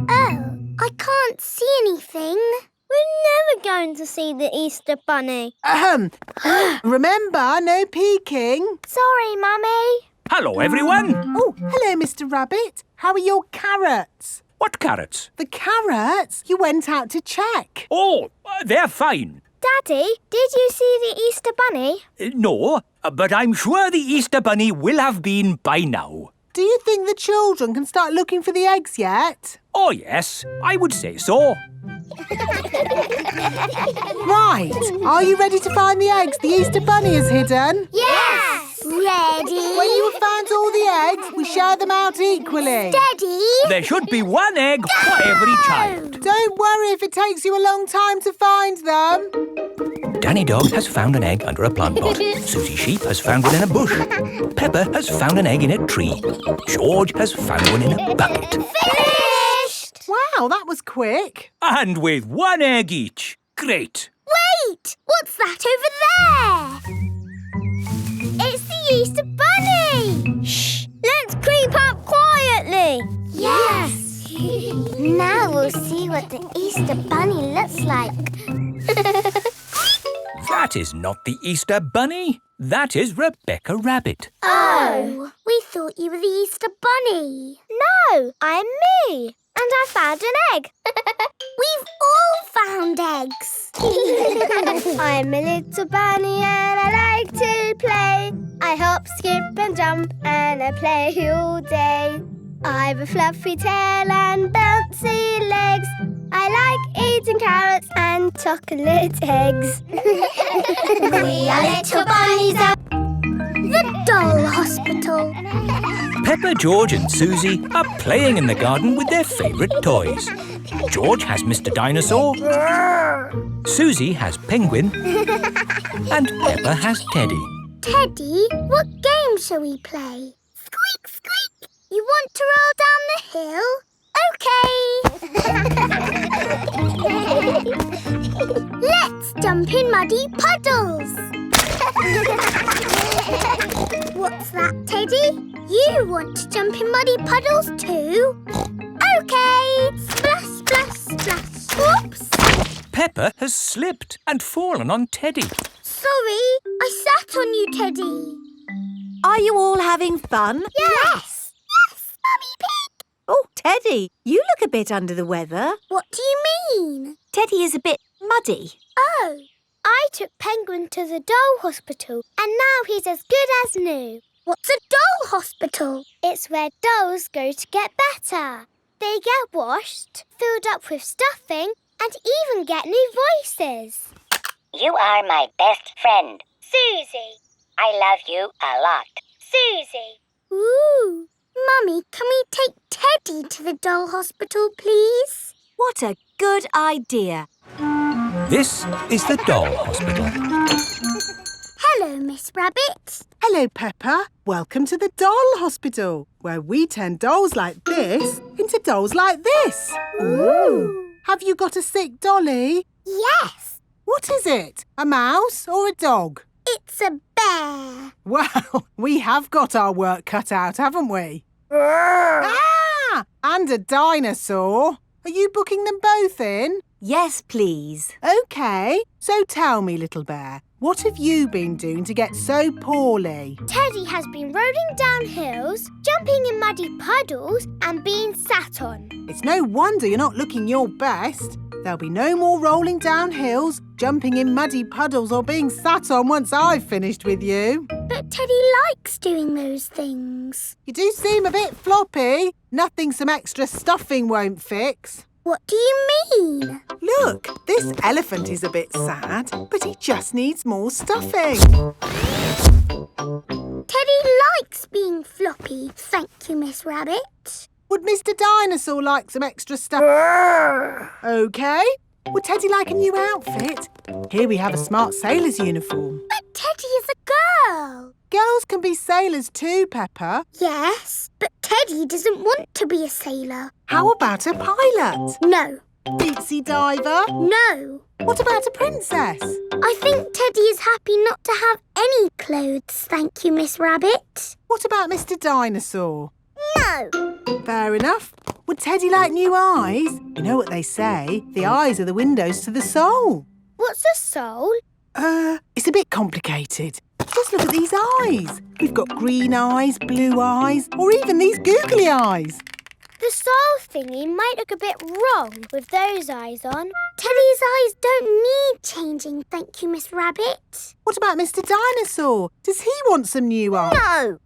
Oh, I can't see anything. We're never going to see the Easter Bunny. Remember, no peeking. Sorry, Mummy. Hello, everyone. Oh, hello, Mr. Rabbit. How are your carrots? What carrots? The carrots you went out to check. Oh, they're fine. Daddy, did you see the Easter Bunny? No, but I'm sure the Easter Bunny will have been by now. Do you think the children can start looking for the eggs yet? Oh, yes, I would say so. Right. Are you ready to find the eggs the Easter Bunny has hidden? Yes! Ready? When you have found all the eggs, we share them out equally. Steady! There should be one egg for every child. Don't worry if it takes you a long time to find them. Danny Dog has found an egg under a plant pot. Susie Sheep has found one in a bush. Peppa has found an egg in a tree. George has found one in a bucket. Finished! Wow, that was quick. And with one egg each. Great. Wait! What's that over there? It's the Easter Bunny! Shh! Let's creep up quietly! Yes! Now we'll see what the Easter Bunny looks like. That is not the Easter Bunny. That is Rebecca Rabbit. Oh! We thought you were the Easter Bunny. No, I'm me. And I found an egg. We've all found eggs. I'm a little bunny and I like to play. I hop, skip and jump and I play all day. I've a fluffy tail and bouncy legs. I like eating carrots and chocolate eggs. We are little bunnies at the doll hospital. Peppa, George and Susie are playing in the garden with their favourite toys. George has Mr. Dinosaur, Susie has Penguin, and Peppa has Teddy. Teddy, what game shall we play? Squeak, squeak. You want to roll down the hill? OK. Let's jump in muddy puddles. What's that, Teddy? You want to jump in muddy puddles too? OK. Splash, splash, splash. Oops. Peppa has slipped and fallen on Teddy. Sorry, I sat on you, Teddy. Are you all having fun? Yes. Yes, Mummy Pig. Oh, Teddy, you look a bit under the weather. What do you mean? Teddy is a bit muddy. Oh, I took Penguin to the doll hospital and now he's as good as new. What's a doll hospital? It's where dolls go to get better. They get washed, filled up with stuffing and even get new voices. You are my best friend. Susie. I love you a lot. Susie. Ooh. Mummy, can we take Teddy to the doll hospital, please? What a good idea. This is the doll hospital. Hello, Miss Rabbit. Hello, Hello, Peppa. Welcome to the doll hospital, where we turn dolls like this into dolls like this. Ooh. Have you got a sick dolly? Yes. What is it? A mouse or a dog? It's a bear. Well, we have got our work cut out, haven't we? Ah! And a dinosaur. Are you booking them both in? Yes, please. OK. So tell me, little bear, what have you been doing to get so poorly? Teddy has been rolling down hills, jumping in muddy puddles and being sat on. It's no wonder you're not looking your best. There'll be no more rolling down hills, jumping in muddy puddles or being sat on once I've finished with you. But Teddy likes doing those things. You do seem a bit floppy. Nothing some extra stuffing won't fix. What do you mean? Look, this elephant is a bit sad, but he just needs more stuffing. Teddy likes being floppy, thank you, Miss Rabbit. Would Mr. Dinosaur like some extra stuff? OK. Would Teddy like a new outfit? Here we have a smart sailor's uniform. But Teddy is a girl. Girls can be sailors too, Peppa. Yes, but Teddy doesn't want to be a sailor. How about a pilot? No. Deep sea diver? No. What about a princess? I think Teddy is happy not to have any clothes, thank you, Miss Rabbit. What about Mr. Dinosaur? No. Fair enough. Would Teddy like new eyes? You know what they say, the eyes are the windows to the soul. What's a soul? It's a bit complicated. Just look at these eyes. We've got green eyes, blue eyes, or even these googly eyes. The soul thingy might look a bit wrong with those eyes on. Teddy's eyes don't need changing, thank you, Miss Rabbit. What about Mr. Dinosaur? Does he want some new eyes? No.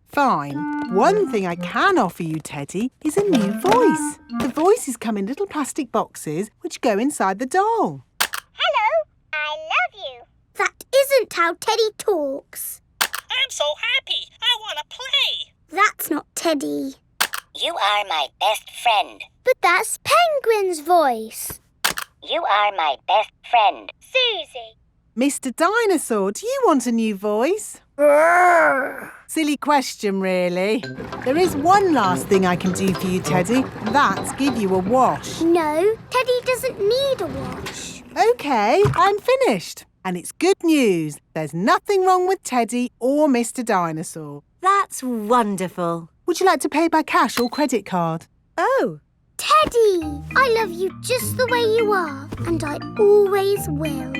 Fine. One thing I can offer you, Teddy, is a new voice. The voices come in little plastic boxes which go inside the doll. Hello, I love you. That isn't how Teddy talks. I'm so happy. I want to play. That's not Teddy. You are my best friend. But that's Penguin's voice. You are my best friend. Susie. Mr. Dinosaur, do you want a new voice? Silly question, really. There is one last thing I can do for you, Teddy. That's give you a wash. No, Teddy doesn't need a wash. OK, I'm finished. And it's good news. There's nothing wrong with Teddy or Mr. Dinosaur. That's wonderful. Would you like to pay by cash or credit card? Oh. Teddy, I love you just the way you are, and I always will.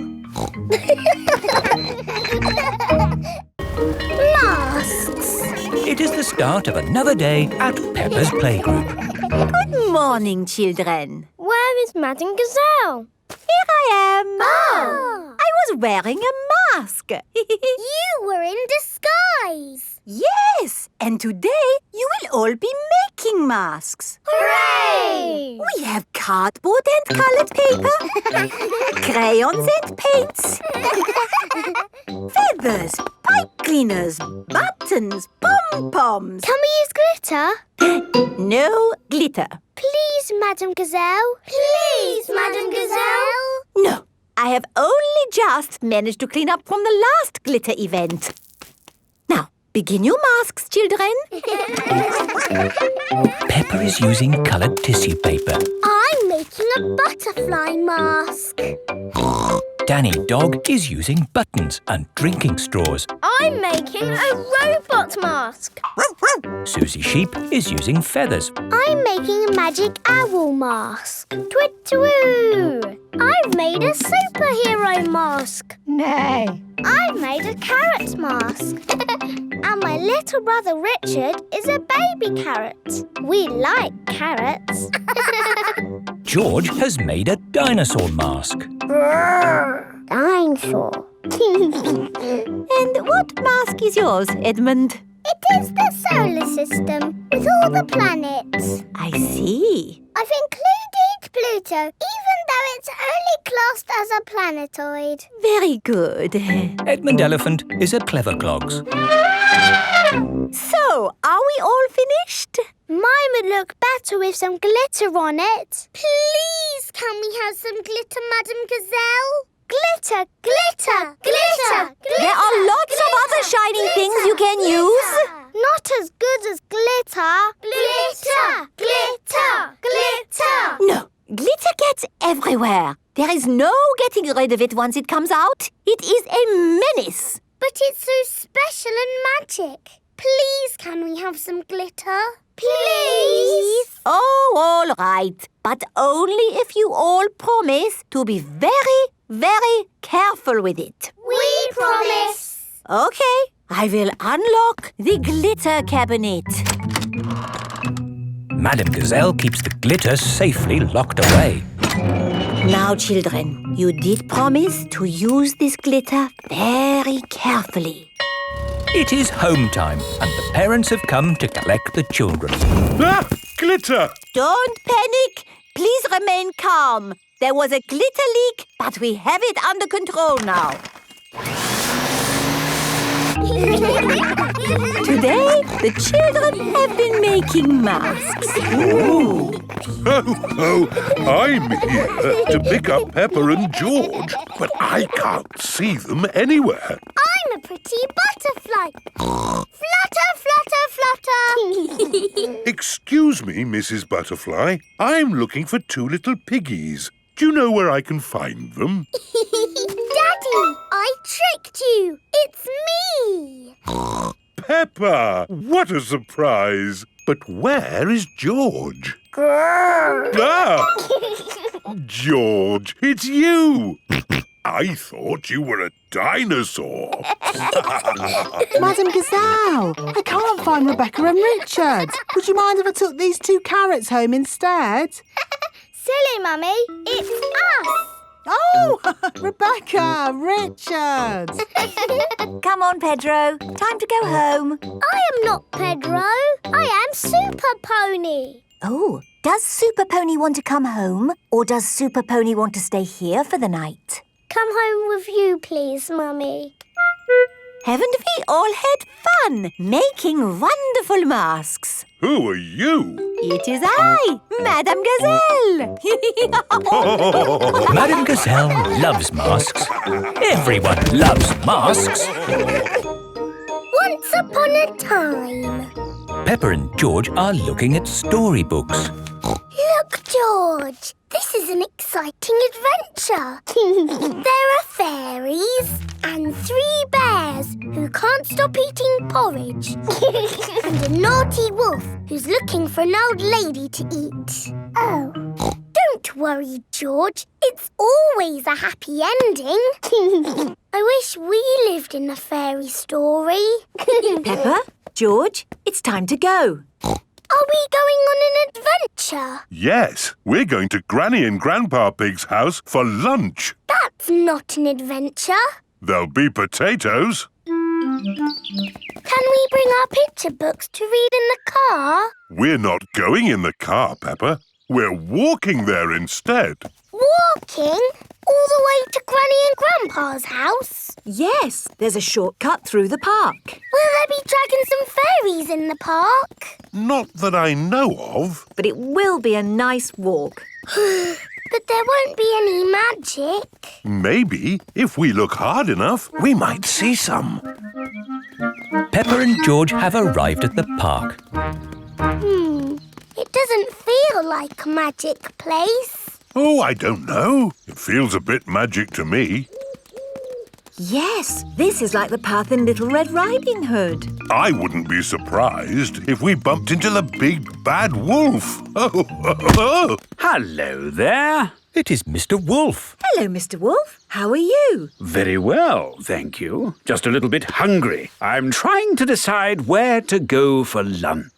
Masks. It is the start of another day at Peppa's playgroup. Good morning, children. Where is Madame Gazelle? Here I am. Oh. I was wearing a mask. You were in disguise. Yes, and today you will all be making masks. Hooray! We have cardboard and coloured paper, crayons and paints, feathers, pipe cleaners, buttons, pom-poms. Can we use glitter? No glitter. Please, Madame Gazelle. Please, Madame Gazelle. No, I have only just managed to clean up from the last glitter event. Now, begin your masks, children. Peppa is using coloured tissue paper. I'm making a butterfly mask. Danny Dog is using buttons and drinking straws. I'm making a robot mask. Susie Sheep is using feathers. I'm making a magic owl mask. Twit-twoo! I've made a superhero mask. Nay. I've made a carrot mask. And my little brother Richard is a baby carrot. We like carrots. George has made a dinosaur mask. Dinosaur. And what mask is yours, Edmund? It is the solar system with all the planets. I see. I've included Pluto, even though it's only classed as a planetoid. Very good. Edmund Elephant is a clever clogs. So, are we all finished? Mine would look better with some glitter on it. Please, can we have some glitter, Madame Gazelle? Glitter, glitter, glitter, glitter. There are lots of other shiny things you can everywhere. There is no getting rid of it once it comes out. It is a menace. But it's so special and magic. Please, can we have some glitter? Please? Oh, all right. But only if you all promise to be very, very careful with it. We promise. Okay, I will unlock the glitter cabinet. Madame Gazelle keeps the glitter safely locked away. Now, children, you did promise to use this glitter very carefully. It is home time and the parents have come to collect the children. Ah! Glitter! Don't panic. Please remain calm. There was a glitter leak, but we have it under control now. Today, the children have been making masks. Oh, I'm here to pick up Peppa and George, but I can't see them anywhere. I'm a pretty butterfly. Flutter, flutter, flutter. Excuse me, Mrs. Butterfly. I'm looking for two little piggies. Do you know where I can find them? Daddy, I tricked you. It's me. Peppa! What a surprise! But where is George? Ah! George, it's you! I thought you were a dinosaur. Madame Gazelle, I can't find Rebecca and Richard. Would you mind if I took these 2 carrots home instead? Silly, Mummy. It's us. Oh, Rebecca, Richard. Come on, Pedro. Time to go home. I am not Pedro. I am Super Pony. Oh, does Super Pony want to come home? Or does Super Pony want to stay here for the night? Come home with you, please, Mummy. Haven't we all had fun making wonderful masks? Who are you? It is I, Madame Gazelle. Madame Gazelle loves masks. Everyone loves masks. Once upon a time. Peppa and George are looking at storybooks. Look, George. This is an exciting adventure. There are fairies and 3 bears who can't stop eating porridge. And a naughty wolf who's looking for an old lady to eat. Oh. Don't worry, George. It's always a happy ending. I wish we lived in a fairy story. Peppa, George, it's time to go. Are we going on an adventure? Yes, we're going to Granny and Grandpa Pig's house for lunch. That's not an adventure. There'll be potatoes. Can we bring our picture books to read in the car? We're not going in the car, Peppa. We're walking there instead. Walking? All the way to Granny and Grandpa's house? Yes, there's a shortcut through the park. Will there be dragons and fairies in the park? Not that I know of. But it will be a nice walk. But there won't be any magic. Maybe, if we look hard enough, we might see some. Peppa and George have arrived at the park. It doesn't feel like a magic place. Oh, I don't know. It feels a bit magic to me. Yes, this is like the path in Little Red Riding Hood. I wouldn't be surprised if we bumped into the big bad wolf. Oh. Hello there. It is Mr. Wolf. Hello, Mr. Wolf. How are you? Very well, thank you. Just a little bit hungry. I'm trying to decide where to go for lunch.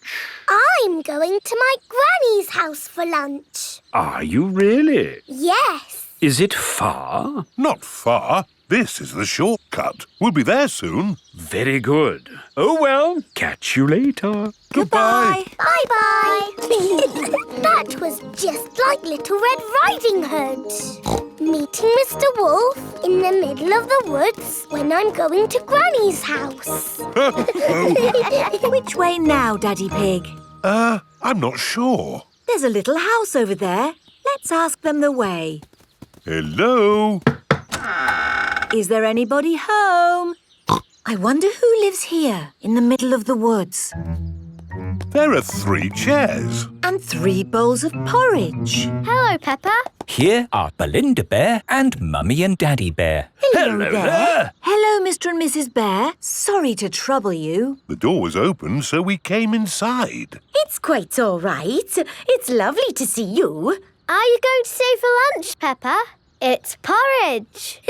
I'm going to my granny's house for lunch. Are you really? Yes. Is it far? Not far. This is the shortcut. We'll be there soon. Very good. Oh, well, catch you later. Goodbye. Bye-bye. That was just like Little Red Riding Hood. Meeting Mr. Wolf in the middle of the woods when I'm going to Granny's house. Which way now, Daddy Pig? I'm not sure. There's a little house over there. Let's ask them the way. Hello? Is there anybody home? I wonder who lives here in the middle of the woods. There are 3 chairs. And 3 bowls of porridge. Hello, Peppa. Here are Belinda Bear and Mummy and Daddy Bear. Hello there. Hello, Mr. and Mrs. Bear. Sorry to trouble you. The door was open, so we came inside. It's quite all right. It's lovely to see you. Are you going to stay for lunch, Peppa? It's porridge.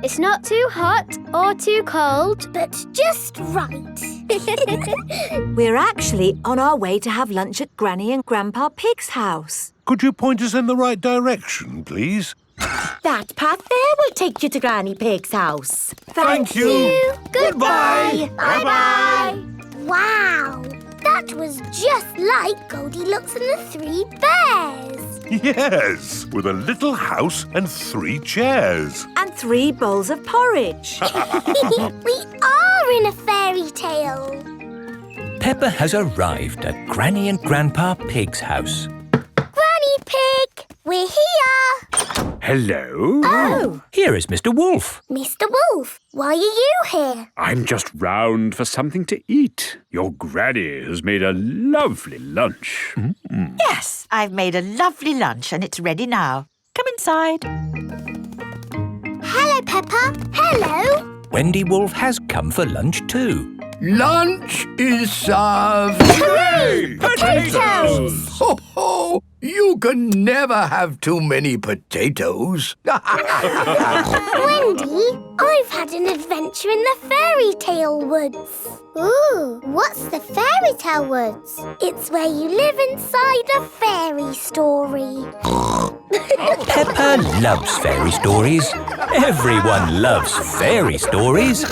It's not too hot or too cold, but just right. We're actually on our way to have lunch at Granny and Grandpa Pig's house. Could you point us in the right direction, please? That path there will take you to Granny Pig's house. Thank you. Goodbye. Bye-bye. Wow, that was just like Goldilocks and the 3 bears. Yes, with a little house and 3 chairs. And 3 bowls of porridge. We are in a fairy tale. Peppa has arrived at Granny and Grandpa Pig's house. Granny Pig, we're here. Hello? Oh, Here is Mr. Wolf. Mr. Wolf, why are you here? I'm just round for something to eat. Your granny has made a lovely lunch. Yes, I've made a lovely lunch and it's ready now. Come inside. Hello, Peppa. Hello. Wendy Wolf has come for lunch too. Lunch is served. Hooray! Potatoes! Ho, ho! You can never have too many potatoes. Wendy, I've had an adventure in the fairy tale woods. Ooh, what's the fairy tale woods? It's where you live inside a fairy story. Peppa loves fairy stories. Everyone loves fairy stories.